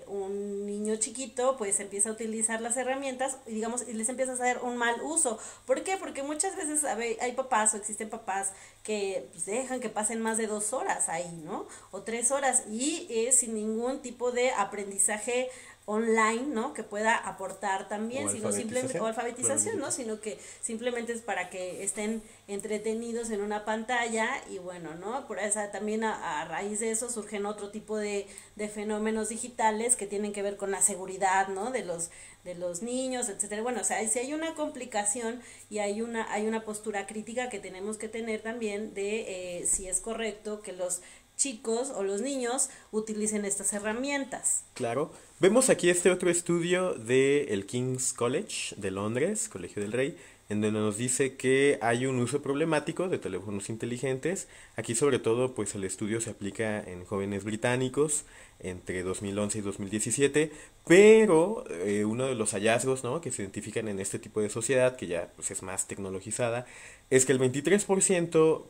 un niño chiquito pues empieza a utilizar las herramientas y digamos y les empieza a hacer un mal uso. ¿Por qué? Porque muchas veces hay papás o existen papás que pues, dejan que pasen más de 2 horas ahí, ¿no? O 3 horas y sin ningún tipo de aprendizaje online, ¿no? Que pueda aportar también, O sino simplemente, o alfabetización, ¿no? probablemente. Sino que simplemente es para que estén entretenidos en una pantalla y bueno, ¿no? Por esa también a raíz de eso surgen otro tipo de fenómenos digitales que tienen que ver con la seguridad, ¿no? De los niños, etcétera. Bueno, o sea, si hay una complicación y hay una postura crítica que tenemos que tener también de si es correcto que los chicos o los niños utilicen estas herramientas. Claro. Vemos aquí este otro estudio del King's College de Londres, Colegio del Rey, en donde nos dice que hay un uso problemático de teléfonos inteligentes. Aquí sobre todo, pues el estudio se aplica en jóvenes británicos entre 2011 y 2017, pero uno de los hallazgos, ¿no?, que se identifican en este tipo de sociedad, que ya pues, es más tecnologizada, es que el 23%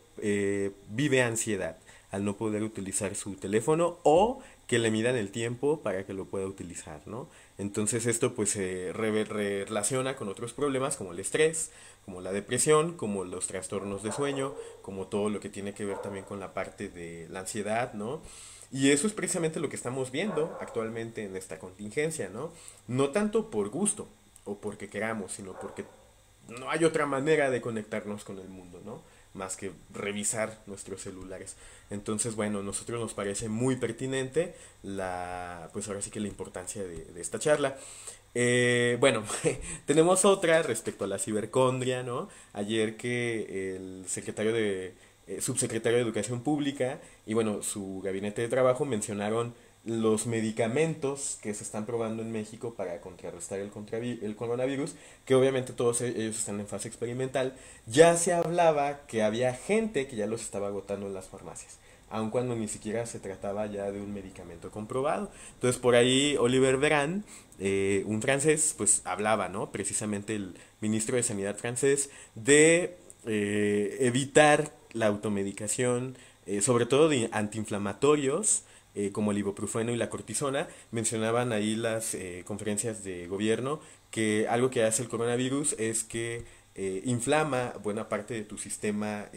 vive ansiedad al no poder utilizar su teléfono o que le midan el tiempo para que lo pueda utilizar, ¿no? Entonces esto pues se relaciona con otros problemas como el estrés, como la depresión, como los trastornos de sueño, como todo lo que tiene que ver también con la parte de la ansiedad, ¿no? Y eso es precisamente lo que estamos viendo actualmente en esta contingencia, ¿no? No tanto por gusto o porque queramos, sino porque no hay otra manera de conectarnos con el mundo, ¿no? Más que revisar nuestros celulares. Entonces, bueno, a nosotros nos parece muy pertinente pues ahora sí que la importancia de esta charla. Bueno, tenemos otra respecto a la cibercondria, ¿no? Ayer que el subsecretario de Educación Pública y bueno, su gabinete de trabajo mencionaron los medicamentos que se están probando en México para contrarrestar el coronavirus, que obviamente todos ellos están en fase experimental. Ya se hablaba que había gente que ya los estaba agotando en las farmacias, aun cuando ni siquiera se trataba ya de un medicamento comprobado. Entonces por ahí Oliver Véran, un francés, pues hablaba, ¿no? Precisamente el ministro de Sanidad francés, de evitar la automedicación, sobre todo de antiinflamatorios, como el ibuprofeno y la cortisona. Mencionaban ahí las conferencias de gobierno que algo que hace el coronavirus es que inflama buena parte de tu sistema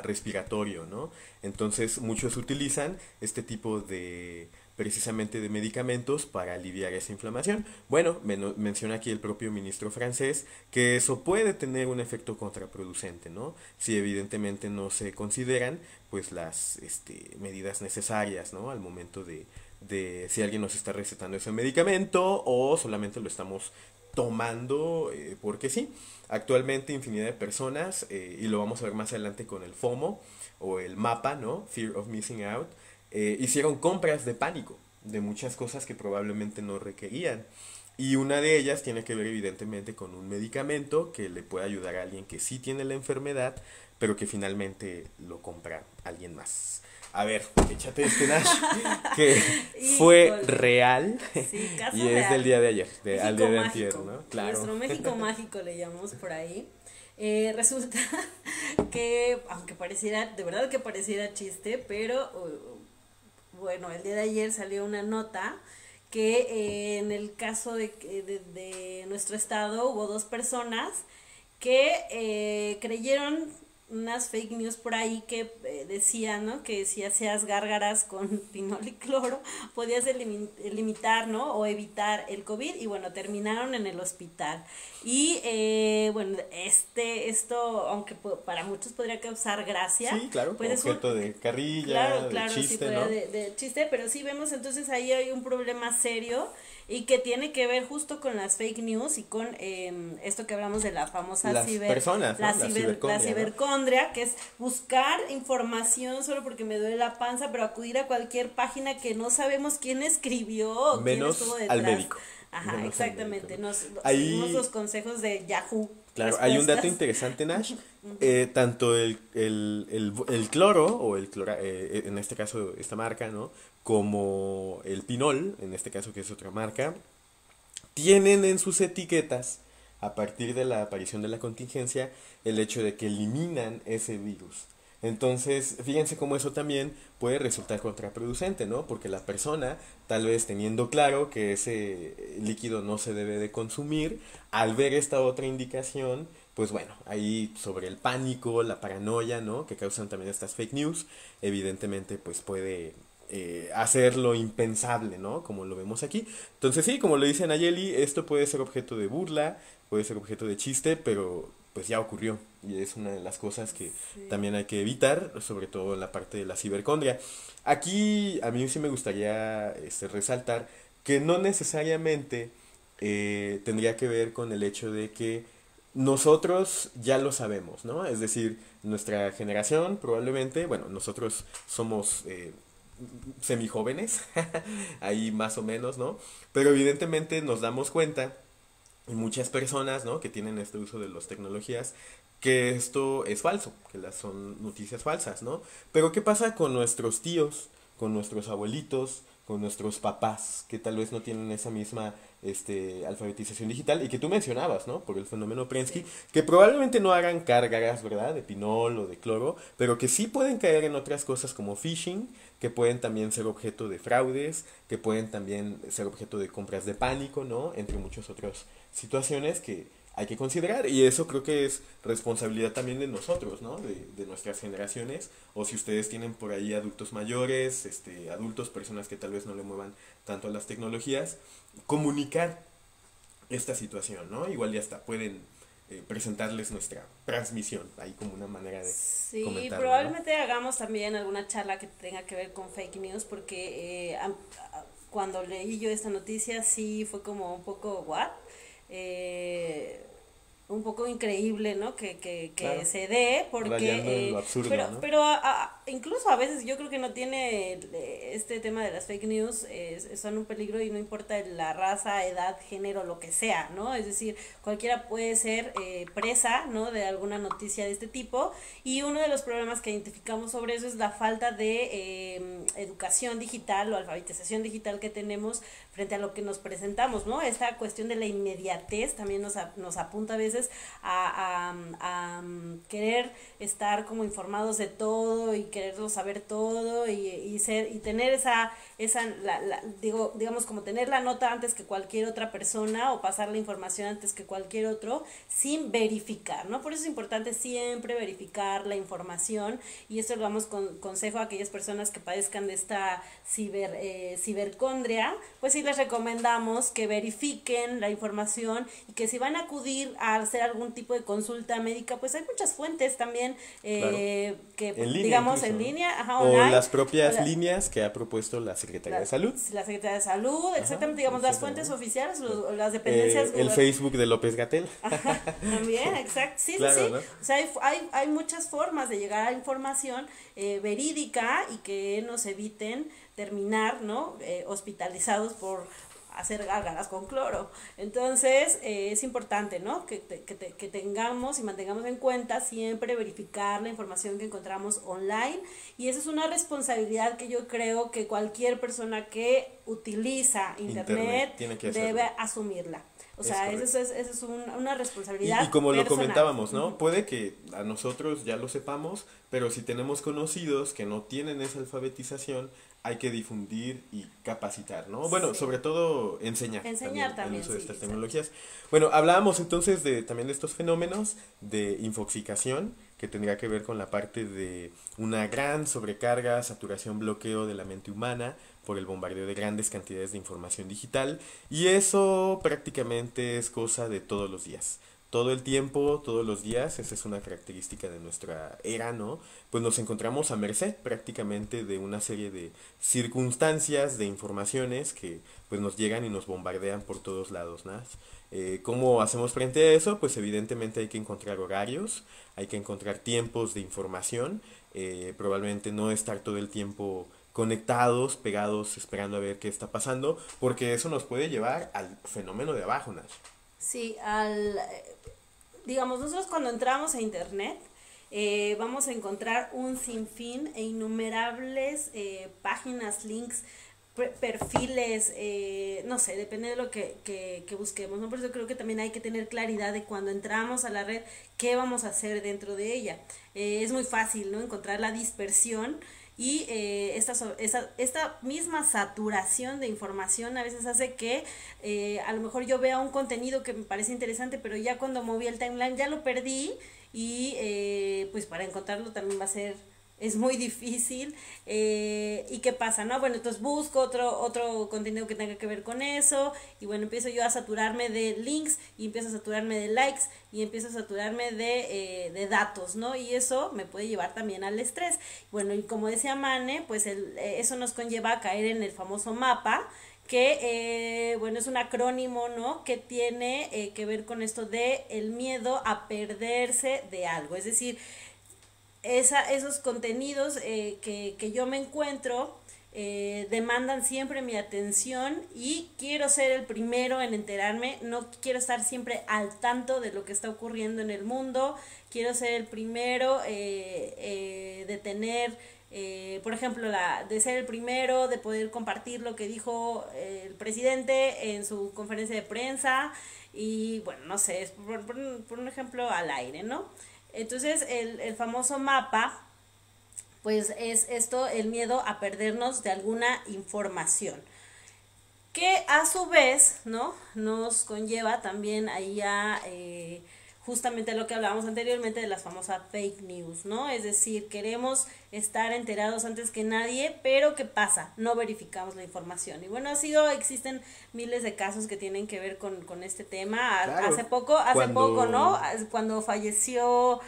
respiratorio, ¿no? Entonces muchos utilizan este tipo de precisamente de medicamentos para aliviar esa inflamación. Bueno, menciona aquí el propio ministro francés que eso puede tener un efecto contraproducente, ¿no? Si evidentemente no se consideran pues las medidas necesarias, ¿no? Al momento de si alguien nos está recetando ese medicamento o solamente lo estamos tomando porque sí. Actualmente infinidad de personas, y lo vamos a ver más adelante con el FOMO o el MAPA, ¿no? Fear of Missing Out, hicieron compras de pánico de muchas cosas que probablemente no requerían. Y una de ellas tiene que ver evidentemente con un medicamento que le puede ayudar a alguien que sí tiene la enfermedad, pero que finalmente lo compra alguien más. A ver, échate este Nash, que fue real Sí, caso y es real. del día de ayer, México al día de mágico. antier, ¿no? Claro. Nuestro México mágico le llamamos por ahí. Resulta que, aunque pareciera, de verdad que pareciera chiste, pero bueno, el día de ayer salió una nota que en el caso de nuestro estado hubo 2 personas que creyeron unas fake news por ahí que decían, ¿no? Que si hacías gárgaras con pinol y cloro podías limitar, ¿no? O evitar el COVID y bueno, terminaron en el hospital. Y bueno, esto, aunque para muchos podría causar gracia. Sí, claro, pues objeto de carrilla, claro, de chiste, sí, ¿no? de chiste, pero sí vemos entonces ahí hay un problema serio y que tiene que ver justo con las fake news y con esto que hablamos de la famosa Las personas, ¿no? La cibercondria, la cibercondria, ¿no? Que es buscar información solo porque me duele la panza, pero acudir a cualquier página que no sabemos quién escribió o quién estuvo detrás. Al médico. Ajá, Menos exactamente. al médico, ¿no? Seguimos los consejos de Yahoo. Claro, hay un dato interesante, Nash. Tanto el cloro, o en este caso esta marca, ¿no? Como el pinol, en este caso que es otra marca, tienen en sus etiquetas, a partir de la aparición de la contingencia, el hecho de que eliminan ese virus. Entonces, fíjense cómo eso también puede resultar contraproducente, ¿no? Porque la persona, tal vez teniendo claro que ese líquido no se debe de consumir, al ver esta otra indicación, pues bueno, ahí sobre el pánico, la paranoia, ¿no? Que causan también estas fake news, evidentemente pues puede hacer lo impensable, ¿no? Como lo vemos aquí. Entonces sí, como lo dice Nayeli, esto puede ser objeto de burla, puede ser objeto de chiste, pero pues ya ocurrió. Y es una de las cosas que Sí. también hay que evitar, sobre todo en la parte de la cibercondria. Aquí a mí sí me gustaría resaltar que no necesariamente tendría que ver con el hecho de que nosotros ya lo sabemos, ¿no? Es decir, nuestra generación probablemente, bueno, nosotros somos semijóvenes, ahí más o menos, ¿no? Pero evidentemente nos damos cuenta, y muchas personas, ¿no? Que tienen este uso de las tecnologías, que esto es falso, que las son noticias falsas, ¿no? Pero ¿qué pasa con nuestros tíos, con nuestros abuelitos, con nuestros papás, que tal vez no tienen esa misma alfabetización digital y que tú mencionabas, ¿no? Por el fenómeno Prensky, Sí. que probablemente no hagan cargas, ¿verdad? De pinol o de cloro, pero que sí pueden caer en otras cosas como phishing, que pueden también ser objeto de fraudes, que pueden también ser objeto de compras de pánico, ¿no? Entre muchas otras situaciones que hay que considerar y eso creo que es responsabilidad también de nosotros, ¿no? De nuestras generaciones o si ustedes tienen por ahí adultos mayores, adultos, personas que tal vez no le muevan tanto a las tecnologías, comunicar esta situación, ¿no? Igual ya está, pueden presentarles nuestra transmisión, ahí como una manera de Sí, comentarlo, ¿no? probablemente hagamos también alguna charla que tenga que ver con fake news, porque cuando leí yo esta noticia sí fue como un poco, ¿what? Eh, un poco increíble, ¿no? Que Claro, se dé, rayando en porque, lo absurdo, ¿no? pero incluso a veces yo creo que no tiene este tema de las fake news, son un peligro y no importa la raza, edad, género, lo que sea, ¿no? Es decir, cualquiera puede ser presa, ¿no? De alguna noticia de este tipo y uno de los problemas que identificamos sobre eso es la falta de educación digital o alfabetización digital que tenemos frente a lo que nos presentamos, ¿no? Esta cuestión de la inmediatez también nos apunta a veces a querer estar como informados de todo y quererlo saber todo y tener digamos como tener la nota antes que cualquier otra persona o pasar la información antes que cualquier otro sin verificar, ¿no? Por eso es importante siempre verificar la información y esto lo damos con consejo a aquellas personas que padezcan de esta cibercondria, pues sí les recomendamos que verifiquen la información y que si van a acudir a hacer algún tipo de consulta médica, pues hay muchas fuentes también Claro. que En línea digamos incluso, en ¿no? línea, ajá, O online, las o propias líneas que ha propuesto la Secretaría de Salud. la Secretaría de Salud, Ajá, exactamente, digamos las fuentes exactamente. oficiales, las dependencias El Facebook de López Gatel. también, exacto, sí, sí, Claro, sí. ¿no? O sea, hay muchas formas de llegar a información verídica y que nos eviten terminar, ¿no? Hospitalizados por hacer gárgaras con cloro. Entonces, es importante, ¿no? Que tengamos y mantengamos en cuenta siempre verificar la información que encontramos online y eso es una responsabilidad que yo creo que cualquier persona que utiliza Internet internet tiene que debe hacerlo. asumirla. O Es sea, correcto. eso es una Y responsabilidad como lo personal. comentábamos, ¿no? Puede que a nosotros ya lo sepamos, pero si tenemos conocidos que no tienen esa alfabetización, hay que difundir y capacitar, ¿no? Bueno, sobre Sí. todo enseñar Enseñar también el también, uso de sí, estas exacto. tecnologías. Bueno, hablábamos entonces también de estos fenómenos de infoxicación, que tendría que ver con la parte de una gran sobrecarga, saturación, bloqueo de la mente humana por el bombardeo de grandes cantidades de información digital, y eso prácticamente es cosa de todos los días. Todo el tiempo, todos los días, esa es una característica de nuestra era, ¿no? Pues nos encontramos a merced prácticamente de una serie de circunstancias, de informaciones que pues nos llegan y nos bombardean por todos lados, ¿no? ¿Cómo hacemos frente a eso? Pues evidentemente hay que encontrar horarios, hay que encontrar tiempos de información, probablemente no estar todo el tiempo conectados, pegados, esperando a ver qué está pasando, porque eso nos puede llevar al fenómeno de abajo, Nash. Sí, digamos, nosotros cuando entramos a internet, vamos a encontrar un sinfín e innumerables páginas, links, perfiles, no sé, depende de lo que busquemos, ¿no? Por eso creo que también hay que tener claridad de cuando entramos a la red, qué vamos a hacer dentro de ella. Es muy fácil, ¿no? Encontrar la dispersión y esta misma saturación de información a veces hace que a lo mejor yo vea un contenido que me parece interesante, pero ya cuando moví el timeline ya lo perdí y pues para encontrarlo también va a ser es muy difícil. ¿Y qué pasa, no? Bueno, entonces busco otro contenido que tenga que ver con eso, y bueno, empiezo yo a saturarme de links, y empiezo a saturarme de likes, y empiezo a saturarme de datos, ¿no? Y eso me puede llevar también al estrés. Bueno, y como decía Mane, pues eso nos conlleva a caer en el famoso mapa, que bueno, es un acrónimo, ¿no? Que tiene que ver con esto de el miedo a perderse de algo. Es decir, esos contenidos que yo me encuentro demandan siempre mi atención, y quiero ser el primero en enterarme, no quiero estar siempre al tanto de lo que está ocurriendo en el mundo, quiero ser el primero de tener, por ejemplo, de ser el primero, de poder compartir lo que dijo el presidente en su conferencia de prensa, y bueno, no sé, es por un ejemplo al aire, ¿no? Entonces el famoso mapa, pues es esto, el miedo a perdernos de alguna información, que a su vez, ¿no? Nos conlleva también ahí a justamente lo que hablábamos anteriormente de las famosas fake news, ¿no? Es decir, queremos estar enterados antes que nadie, pero ¿qué pasa? No verificamos la información. Y bueno, existen miles de casos que tienen que ver con este tema. Claro. Hace poco, ¿no? Cuando falleció...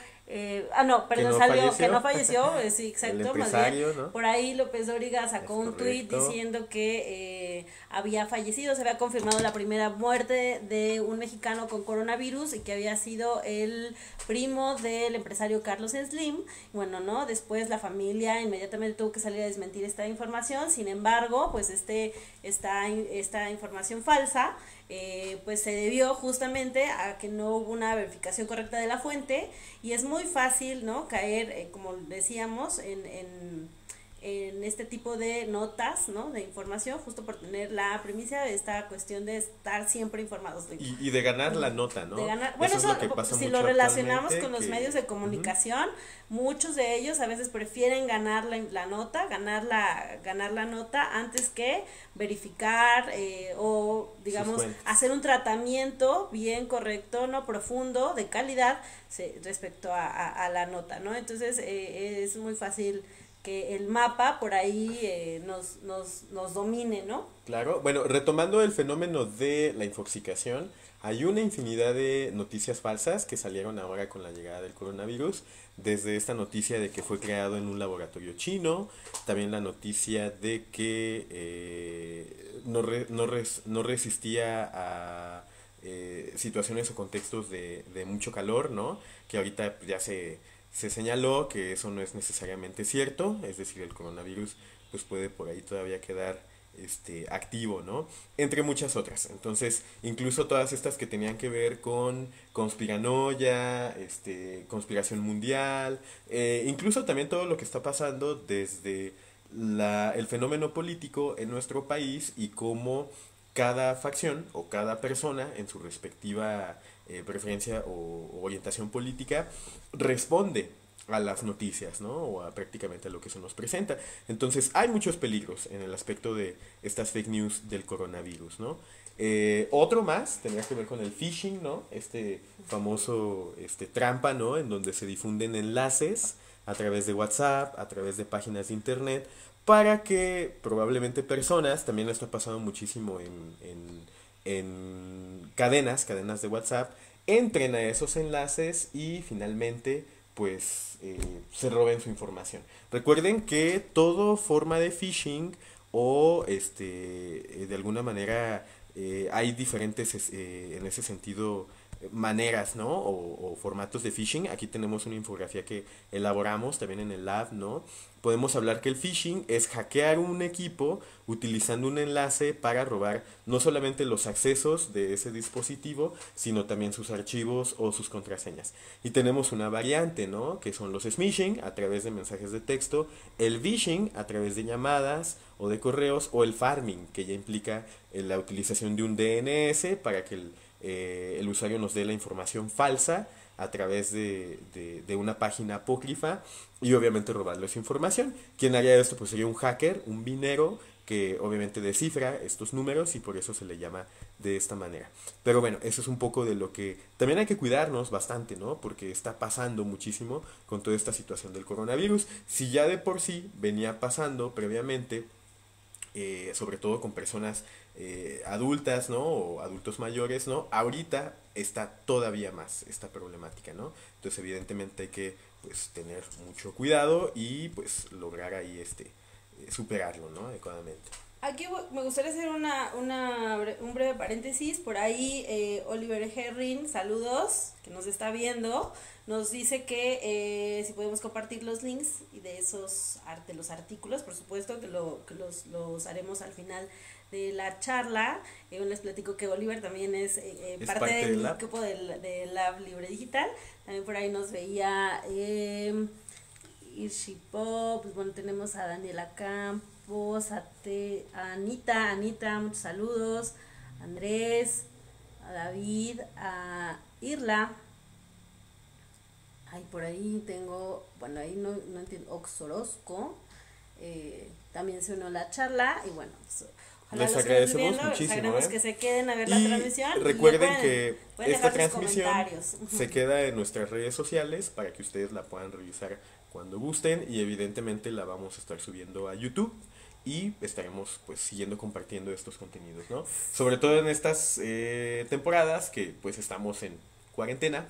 no, perdón, que no falleció, sí, exacto, más bien, ¿no? Por ahí López Dóriga sacó un tuit diciendo que había fallecido, se había confirmado la primera muerte de un mexicano con coronavirus, y que había sido el primo del empresario Carlos Slim. Bueno, ¿no? Después la familia inmediatamente tuvo que salir a desmentir esta información. Sin embargo, pues esta información falsa pues se debió justamente a que no hubo una verificación correcta de la fuente, y es muy fácil, ¿no? Caer, como decíamos, en este tipo de notas, ¿no? De información, justo por tener la primicia de esta cuestión de estar siempre informados. Y de ganar la nota, ¿no? De ganar, bueno, eso, si lo relacionamos con los medios de comunicación, muchos de ellos a veces prefieren ganar la nota, ganar la nota antes que verificar o, digamos, hacer un tratamiento bien correcto, no profundo, de calidad respecto a la nota, ¿no? Entonces es muy fácil que el mapa por ahí nos domine, ¿no? Claro, bueno, retomando el fenómeno de la infoxicación, hay una infinidad de noticias falsas que salieron ahora con la llegada del coronavirus, desde esta noticia de que fue creado en un laboratorio chino, también la noticia de que no resistía a situaciones o contextos de mucho calor, ¿no? Que ahorita ya se señaló que eso no es necesariamente cierto, es decir, el coronavirus pues puede por ahí todavía quedar activo, ¿no? Entre muchas otras. Entonces, incluso todas estas que tenían que ver con conspiranoia, conspiración mundial, incluso también todo lo que está pasando desde el fenómeno político en nuestro país, y cómo cada facción o cada persona en su respectiva preferencia o orientación política responde a las noticias, ¿no? O a prácticamente a lo que se nos presenta. Entonces hay muchos peligros en el aspecto de estas fake news del coronavirus, ¿no? Otro más tendría que ver con el phishing, ¿no? Este famoso trampa, ¿no? En donde se difunden enlaces a través de WhatsApp, a través de páginas de internet, para que probablemente personas, también esto ha pasado muchísimo en cadenas de WhatsApp, entren a esos enlaces y finalmente pues se roben su información. Recuerden que todo forma de phishing o de alguna manera hay diferentes en ese sentido maneras, ¿no? O formatos de phishing. Aquí tenemos una infografía que elaboramos también en el lab, ¿no? Podemos hablar que el phishing es hackear un equipo utilizando un enlace para robar no solamente los accesos de ese dispositivo, sino también sus archivos o sus contraseñas. Y tenemos una variante, ¿no? Que son los smishing a través de mensajes de texto, el vishing a través de llamadas o de correos, o el farming, que ya implica la utilización de un DNS para que el usuario nos dé la información falsa a través de una página apócrifa, y obviamente robarle esa información. Quien haría esto pues sería un hacker, un minero, que obviamente descifra estos números y por eso se le llama de esta manera. Pero bueno, eso es un poco de lo que también hay que cuidarnos bastante, ¿no? Porque está pasando muchísimo con toda esta situación del coronavirus. Si ya de por sí venía pasando previamente, sobre todo con personas adultas, ¿no? O adultos mayores, ¿no? Ahorita está todavía más esta problemática, ¿no? Entonces evidentemente hay que pues tener mucho cuidado y pues lograr ahí superarlo, ¿no? Adecuadamente. Aquí me gustaría hacer un breve paréntesis. Por ahí Oliver Herring, saludos, que nos está viendo, nos dice que si podemos compartir los links y de de los artículos, por supuesto que los haremos al final de la charla. Les platico que Oliver también es parte del equipo de Lab Libre Digital. También por ahí nos veía Irshipop, pues bueno, tenemos a Daniela Campos, a Anita, muchos saludos, a Andrés, a David, a Irla. Ay, por ahí tengo, bueno, ahí no entiendo, Oxorosco, también se unió a la charla y bueno, pues, les agradecemos muchísimo. Les agradecemos que se queden a ver la transmisión. Recuerden que esta transmisión se queda en nuestras redes sociales para que ustedes la puedan revisar cuando gusten y evidentemente la vamos a estar subiendo a YouTube y estaremos pues siguiendo compartiendo estos contenidos, ¿no? Sobre todo en estas temporadas que pues estamos en cuarentena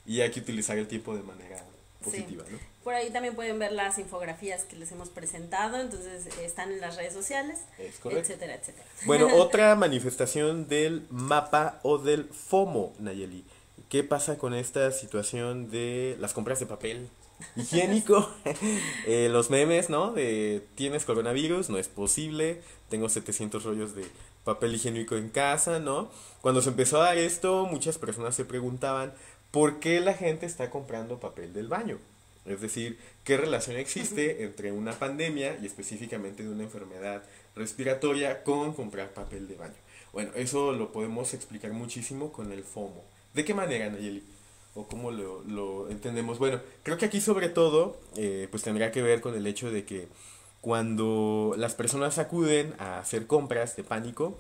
y hay que utilizar el tiempo de manera positiva, sí, ¿no? Por ahí también pueden ver las infografías que les hemos presentado, entonces están en las redes sociales, etcétera, etcétera. Bueno, otra manifestación del mapa o del FOMO, Nayeli. ¿Qué pasa con esta situación de las compras de papel higiénico? Los memes, ¿no? De tienes coronavirus, no es posible, tengo 700 rollos de papel higiénico en casa, ¿no? Cuando se empezó a dar esto, muchas personas se preguntaban por qué la gente está comprando papel del baño. Es decir, ¿qué relación existe entre una pandemia y específicamente de una enfermedad respiratoria con comprar papel de baño? Bueno, eso lo podemos explicar muchísimo con el FOMO. ¿De qué manera, Nayeli? ¿O cómo lo entendemos? Bueno, creo que aquí sobre todo pues tendrá que ver con el hecho de que cuando las personas acuden a hacer compras de pánico,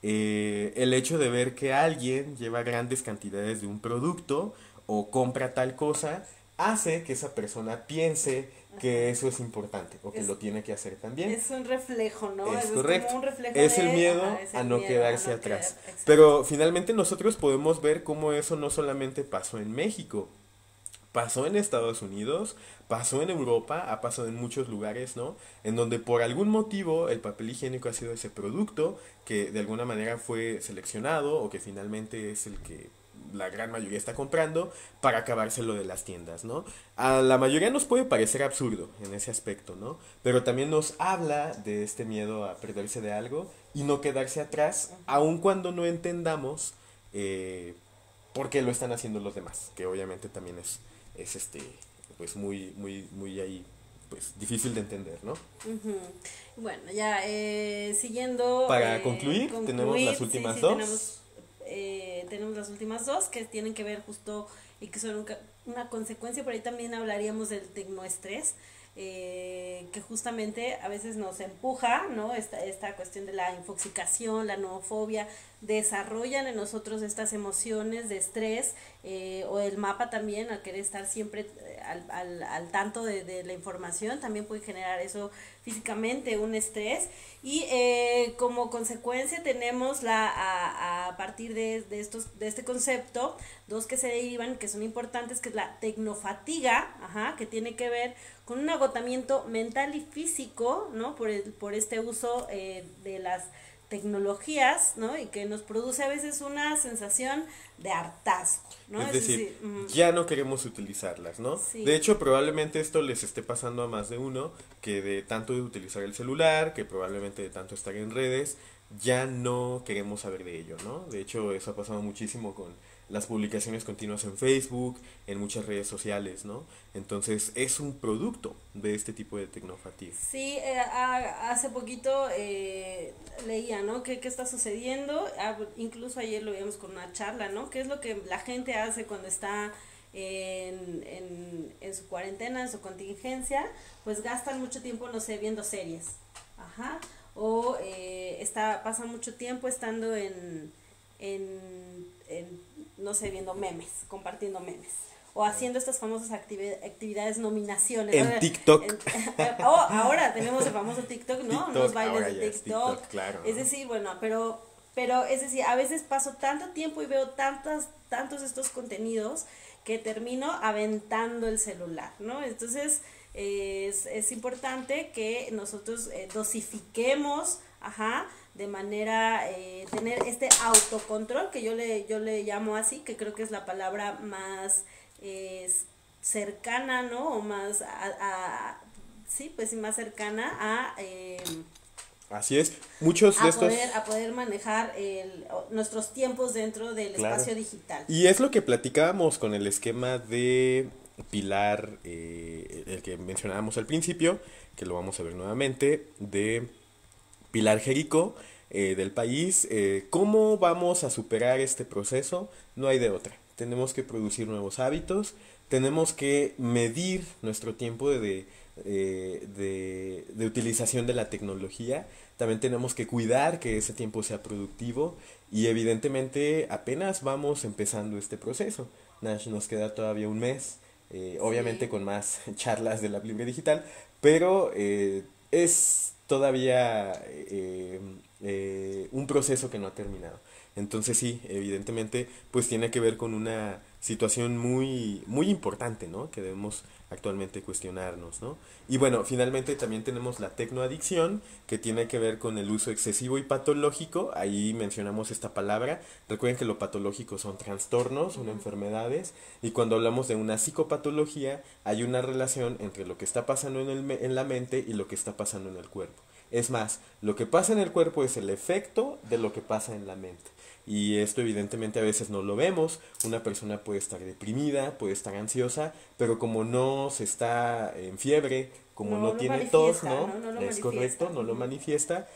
el hecho de ver que alguien lleva grandes cantidades de un producto o compra tal cosa, hace que esa persona piense que eso es importante o que lo tiene que hacer también. Es un reflejo, ¿no? Es correcto. Como un reflejo es el miedo a no quedarse atrás. Pero finalmente nosotros podemos ver cómo eso no solamente pasó en México, pasó en Estados Unidos, pasó en Europa, ha pasado en muchos lugares, ¿no? En donde por algún motivo el papel higiénico ha sido ese producto que de alguna manera fue seleccionado o que finalmente es el que la gran mayoría está comprando para acabárselo de las tiendas, ¿no? A la mayoría nos puede parecer absurdo en ese aspecto, ¿no? Pero también nos habla de este miedo a perderse de algo y no quedarse atrás, aun cuando no entendamos por qué lo están haciendo los demás, que obviamente también es pues muy ahí pues difícil de entender, ¿no? Bueno, ya siguiendo para concluir tenemos las últimas dos. Tenemos las últimas dos que tienen que ver justo y que son una consecuencia. Por ahí también hablaríamos del tecnoestrés, que justamente a veces nos empuja, ¿no? Esta cuestión de la infoxicación, la noofobia, desarrollan en nosotros estas emociones de estrés, o el mapa también, al querer estar siempre al tanto de la información, también puede generar eso físicamente, un estrés. Y como consecuencia tenemos a partir de este concepto, dos que se derivan, que son importantes, que es la tecnofatiga, que tiene que ver con un agotamiento mental y físico, ¿no? Por este uso de las tecnologías, ¿no? Y que nos produce a veces una sensación de hartazgo, ¿no? Es decir, ya no queremos utilizarlas, ¿no? Sí. De hecho, probablemente esto les esté pasando a más de uno, que de tanto de utilizar el celular, que probablemente de tanto estar en redes, ya no queremos saber de ello, ¿no? De hecho, eso ha pasado muchísimo con las publicaciones continuas en Facebook, en muchas redes sociales, ¿no? Entonces, es un producto de este tipo de tecnofatiga. Sí, hace poquito leía, ¿no? ¿Qué está sucediendo? Incluso ayer lo vimos con una charla, ¿no? ¿Qué es lo que la gente hace cuando está en su cuarentena, en su contingencia? Pues gastan mucho tiempo, no sé, viendo series. o pasa mucho tiempo estando no sé, viendo memes, compartiendo memes, o haciendo estas famosas actividades, nominaciones. En TikTok. Ahora tenemos el famoso TikTok, ¿no? TikTok, Los bailes de TikTok, claro, es decir, bueno, pero es decir, a veces paso tanto tiempo y veo tantos estos contenidos que termino aventando el celular, ¿no? Entonces es importante que nosotros dosifiquemos, de manera tener este autocontrol, que yo le llamo así, que creo que es la palabra más cercana, ¿no? O más sí, pues sí, más cercana a así es, muchos de estos... a poder manejar nuestros tiempos dentro del espacio digital. Y es lo que platicábamos con el esquema de Pilar, el que mencionábamos al principio, que lo vamos a ver nuevamente, de Pilar Jerico, del país. ¿Cómo vamos a superar este proceso? No hay de otra. Tenemos que producir nuevos hábitos, tenemos que medir nuestro tiempo de utilización de la tecnología. También tenemos que cuidar que ese tiempo sea productivo y evidentemente apenas vamos empezando este proceso. Nash, nos queda todavía un mes, obviamente con más charlas de la Libre Digital, pero es todavía un proceso que no ha terminado. Entonces sí, evidentemente pues tiene que ver con una situación muy, muy importante, ¿no? Que debemos actualmente cuestionarnos, ¿no? Y bueno, finalmente también tenemos la tecnoadicción, que tiene que ver con el uso excesivo y patológico. Ahí mencionamos esta palabra. Recuerden que lo patológico son trastornos, son enfermedades, y cuando hablamos de una psicopatología, hay una relación entre lo que está pasando en la mente y lo que está pasando en el cuerpo. Es más, lo que pasa en el cuerpo es el efecto de lo que pasa en la mente. Y esto evidentemente a veces no lo vemos. Una persona puede estar deprimida, puede estar ansiosa, pero como no se está en fiebre, como no tiene tos, ¿no? Es correcto, no lo manifiesta,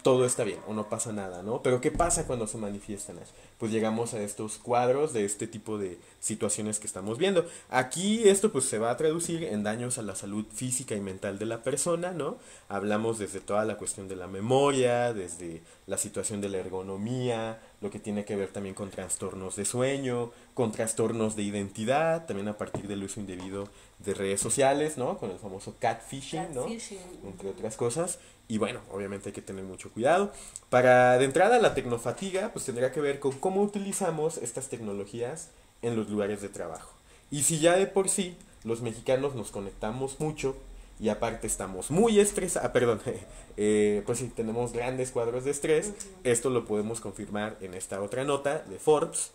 todo está bien o no pasa nada, ¿no? Pero ¿qué pasa cuando se manifiestan? Pues llegamos a estos cuadros de este tipo de situaciones que estamos viendo. Aquí esto pues se va a traducir en daños a la salud física y mental de la persona, ¿no? Hablamos desde toda la cuestión de la memoria, desde la situación de la ergonomía, lo que tiene que ver también con trastornos de sueño, con trastornos de identidad, también a partir del uso indebido de redes sociales, ¿no? Con el famoso catfishing, ¿no? Entre otras cosas. Y bueno, obviamente hay que tener mucho cuidado. De entrada, la tecnofatiga, pues tendría que ver con cómo utilizamos estas tecnologías en los lugares de trabajo. Y si ya de por sí los mexicanos nos conectamos mucho y aparte estamos muy estresados, pues sí, tenemos grandes cuadros de estrés, esto lo podemos confirmar en esta otra nota de Forbes,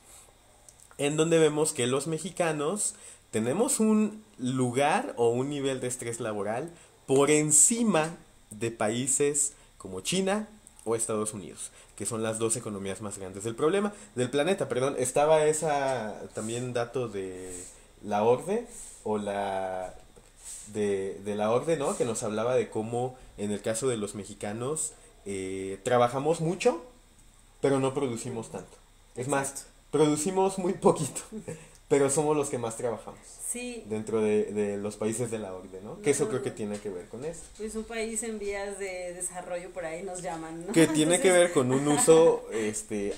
en donde vemos que los mexicanos tenemos un lugar o un nivel de estrés laboral por encima de países como China o Estados Unidos, que son las dos economías más grandes del planeta. Estaba esa también dato de la ORDE o de la ORDE, ¿no? Que nos hablaba de cómo en el caso de los mexicanos trabajamos mucho, pero no producimos tanto. Es más, producimos muy poquito, pero somos los que más trabajamos. Sí. Dentro de los países de la OCDE, ¿no? Que eso creo que tiene que ver con eso. Pues un país en vías de desarrollo, por ahí nos llaman, ¿no? Que tiene que ver con un uso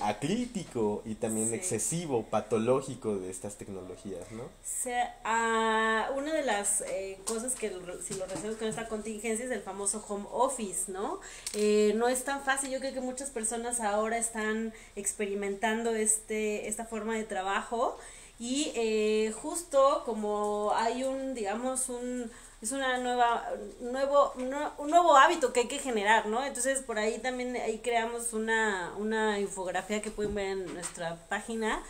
acrítico y también excesivo, patológico de estas tecnologías, ¿no? O sea, una de las cosas que si lo relacionamos con esta contingencia es el famoso home office, ¿no? No es tan fácil, yo creo que muchas personas ahora están experimentando esta forma de trabajo. Y justo como hay un nuevo hábito que hay que generar, ¿no? Entonces por ahí también creamos una infografía que pueden ver en nuestra página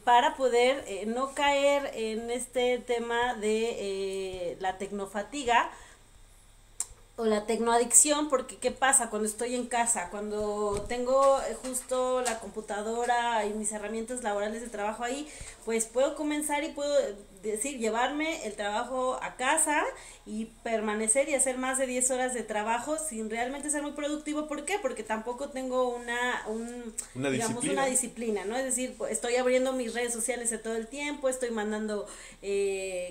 para poder no caer en este tema de la tecnofatiga o la tecnoadicción, porque ¿qué pasa cuando estoy en casa? Cuando tengo justo la computadora y mis herramientas laborales de trabajo ahí, pues puedo comenzar y puedo llevarme el trabajo a casa y permanecer y hacer más de 10 horas de trabajo sin realmente ser muy productivo. ¿Por qué? Porque tampoco tengo una disciplina, ¿no? Es decir, estoy abriendo mis redes sociales de todo el tiempo, estoy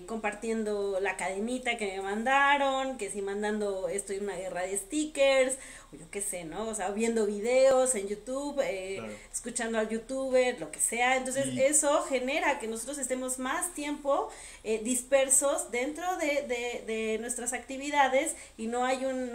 compartiendo la cadenita que me mandaron, que si mandando estoy en una guerra de stickers, yo qué sé, ¿no? O sea, viendo videos en YouTube, Claro. escuchando al youtuber, lo que sea. Entonces, Y eso genera que nosotros estemos más tiempo dispersos dentro de nuestras actividades y no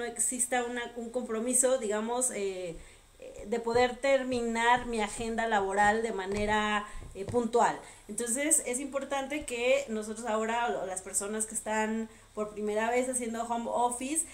exista un compromiso, digamos, de poder terminar mi agenda laboral de manera puntual. Entonces es importante que nosotros ahora, o las personas que están por primera vez haciendo home office,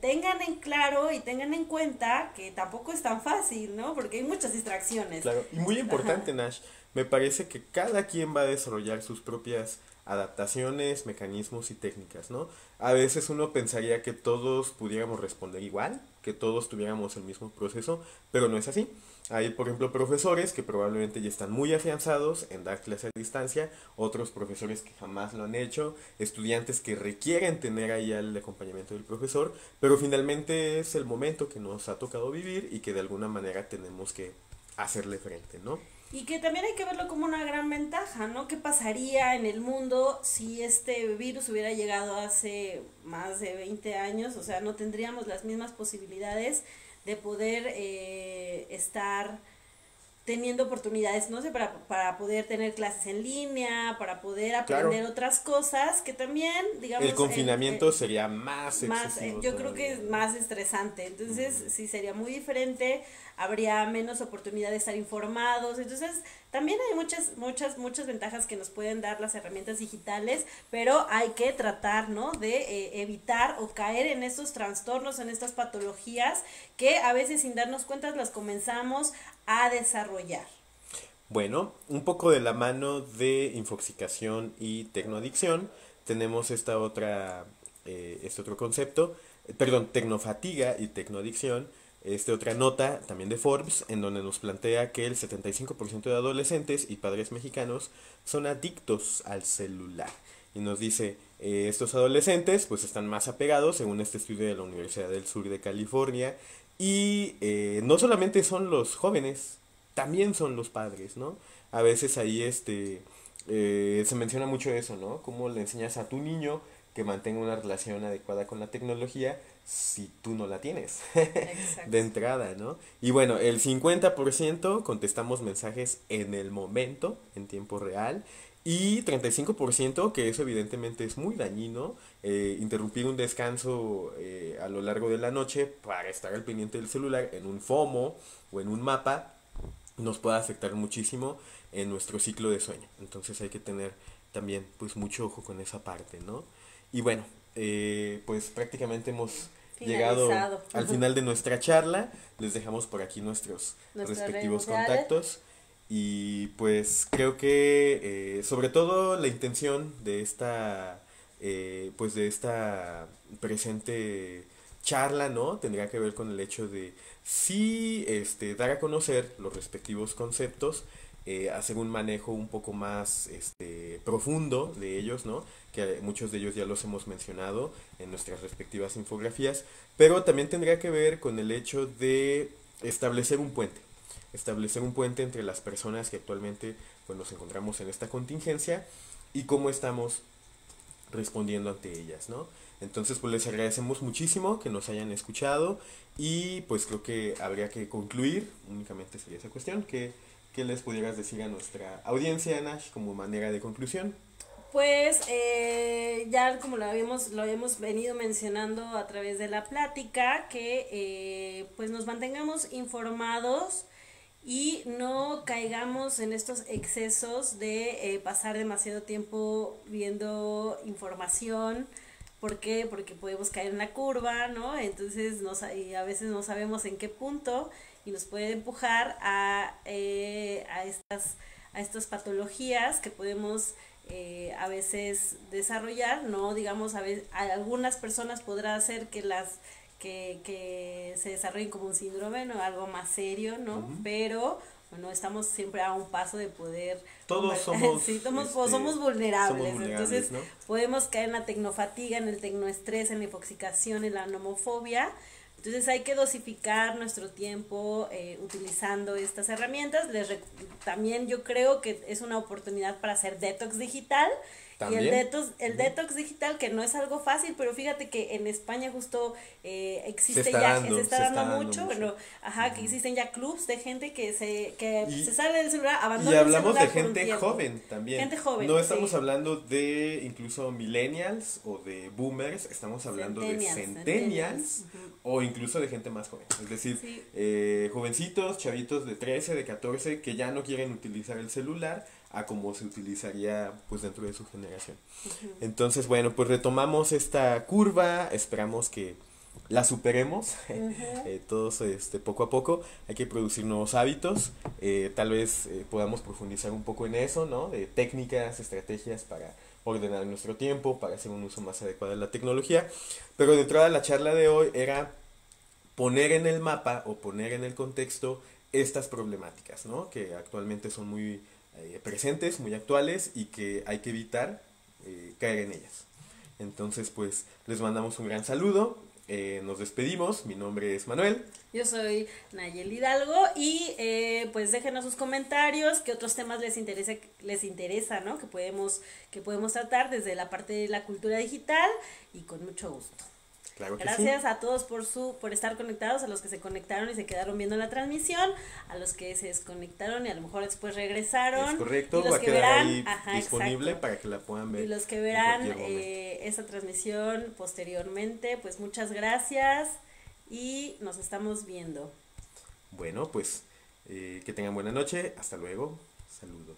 tengan en claro y tengan en cuenta que tampoco es tan fácil, ¿no? Porque hay muchas distracciones. claro, y muy importante, Ajá. Nash, me parece que cada quien va a desarrollar sus propias adaptaciones, mecanismos y técnicas, ¿no? A veces uno pensaría que todos pudiéramos responder igual, que todos tuviéramos el mismo proceso, pero no es así. Hay, por ejemplo, profesores que probablemente ya están muy afianzados en dar clases a distancia, otros profesores que jamás lo han hecho, estudiantes que requieren tener ahí el acompañamiento del profesor, pero finalmente es el momento que nos ha tocado vivir y que de alguna manera tenemos que hacerle frente, ¿no? Y que también hay que verlo como una gran ventaja, ¿no? ¿Qué pasaría en el mundo si este virus hubiera llegado hace más de 20 años? O sea, no tendríamos las mismas posibilidades de poder estar teniendo oportunidades, no sé, para poder tener clases en línea, para poder Claro, aprender otras cosas que también, el digamos, confinamiento sería más más, excesivo yo creo que todavía, es ¿no? más estresante. Entonces, Ujú. sí sería muy diferente, habría menos oportunidad de estar informados. Entonces, también hay muchas ventajas que nos pueden dar las herramientas digitales, pero hay que tratar, ¿no? De evitar o caer en estos trastornos, en estas patologías que a veces sin darnos cuenta las comenzamos a desarrollar. Bueno, un poco de la mano de infoxicación y tecnoadicción, tenemos este otro concepto, perdón, tecnofatiga y tecnoadicción, otra nota también de Forbes, en donde nos plantea que el 75% de adolescentes y padres mexicanos son adictos al celular. Y nos dice, estos adolescentes pues están más apegados, según este estudio de la Universidad del Sur de California, y no solamente son los jóvenes, también son los padres, ¿no? A veces ahí se menciona mucho eso, ¿no? Cómo le enseñas a tu niño que mantenga una relación adecuada con la tecnología si tú no la tienes de Exacto. entrada, ¿no? Y bueno, el 50% contestamos mensajes en el momento, en tiempo real, y 35%, que eso evidentemente es muy dañino, interrumpir un descanso a lo largo de la noche para estar al pendiente del celular en un FOMO o en un mapa, nos puede afectar muchísimo en nuestro ciclo de sueño. Entonces hay que tener también pues mucho ojo con esa parte, ¿no? Y bueno, pues prácticamente hemos llegado Finalizado. al final de nuestra charla. Les dejamos por aquí nuestros Nuestras redes respectivos sociales. contactos. Y pues creo que sobre todo la intención de esta presente charla, ¿no? Tendría que ver con el hecho de sí, dar a conocer los respectivos conceptos, hacer un manejo un poco más profundo de ellos, ¿no? Que muchos de ellos ya los hemos mencionado en nuestras respectivas infografías, pero también tendría que ver con el hecho de establecer un puente entre las personas que actualmente pues, nos encontramos en esta contingencia y cómo estamos respondiendo ante ellas, ¿no? Entonces, pues les agradecemos muchísimo que nos hayan escuchado y pues creo que habría que concluir, únicamente sería esa cuestión, que les pudieras decir a nuestra audiencia, Nash, como manera de conclusión. Pues ya como lo habíamos venido mencionando a través de la plática, que pues nos mantengamos informados y no caigamos en estos excesos de pasar demasiado tiempo viendo información. ¿Por qué? Porque podemos caer en la curva, ¿no? Entonces y a veces no sabemos en qué punto y nos puede empujar a estas patologías que podemos a veces desarrollar, ¿no? Digamos, a algunas personas podrá hacer que se desarrollen como un síndrome, ¿no? Algo más serio, ¿no? Ujú. Pero, bueno, estamos siempre a un paso de poder Todos somos, sí, somos vulnerables, vulnerables, entonces ¿no? podemos caer en la tecnofatiga, en el tecnoestrés, en la infoxicación, en la nomofobia. Entonces hay que dosificar nuestro tiempo utilizando estas herramientas. También yo creo que es una oportunidad para hacer detox digital Y el También. detox digital, que no es algo fácil, pero fíjate que en España justo Se existe está ya, dando, se está se dando está dando mucho, mucho. bueno, ajá, que Ujú. existen ya clubs de gente que Y, se sale del celular, y abandona el hablamos de celular por un gente tiempo. joven también. Gente joven, No sí. estamos hablando de incluso millennials o de boomers, estamos hablando de Centennials. centennials Ujú. o incluso de gente más joven. Es decir, Sí. jovencitos, chavitos de 13, de 14 que ya no quieren utilizar el celular a como se utilizaría pues dentro de su generación. Ujú. Entonces, bueno, pues retomamos esta curva, esperamos que la superemos Ujú. todos poco a poco. Hay que producir nuevos hábitos, tal vez podamos profundizar un poco en eso, ¿no? De técnicas, estrategias para ordenar nuestro tiempo, para hacer un uso más adecuado de la tecnología. Pero de entrada la charla de hoy era poner en el mapa o poner en el contexto estas problemáticas, ¿no? Que actualmente son muy presentes, muy actuales y que hay que evitar caer en ellas. Entonces, pues, les mandamos un gran saludo, nos despedimos, mi nombre es Manuel. Yo soy Nayel Hidalgo y pues déjenos sus comentarios, qué otros temas les interesa, ¿no? Que podemos tratar desde la parte de la cultura digital y con mucho gusto. Claro que sí. Gracias a todos por estar conectados, a los que se conectaron y se quedaron viendo la transmisión, a los que se desconectaron y a lo mejor después regresaron. Es correcto, Y los va a que quedar verán, ahí ajá, disponible exacto. para que la puedan ver Y los que en verán cualquier momento. esa transmisión posteriormente, pues muchas gracias y nos estamos viendo. Bueno, pues que tengan buena noche, hasta luego, saludos.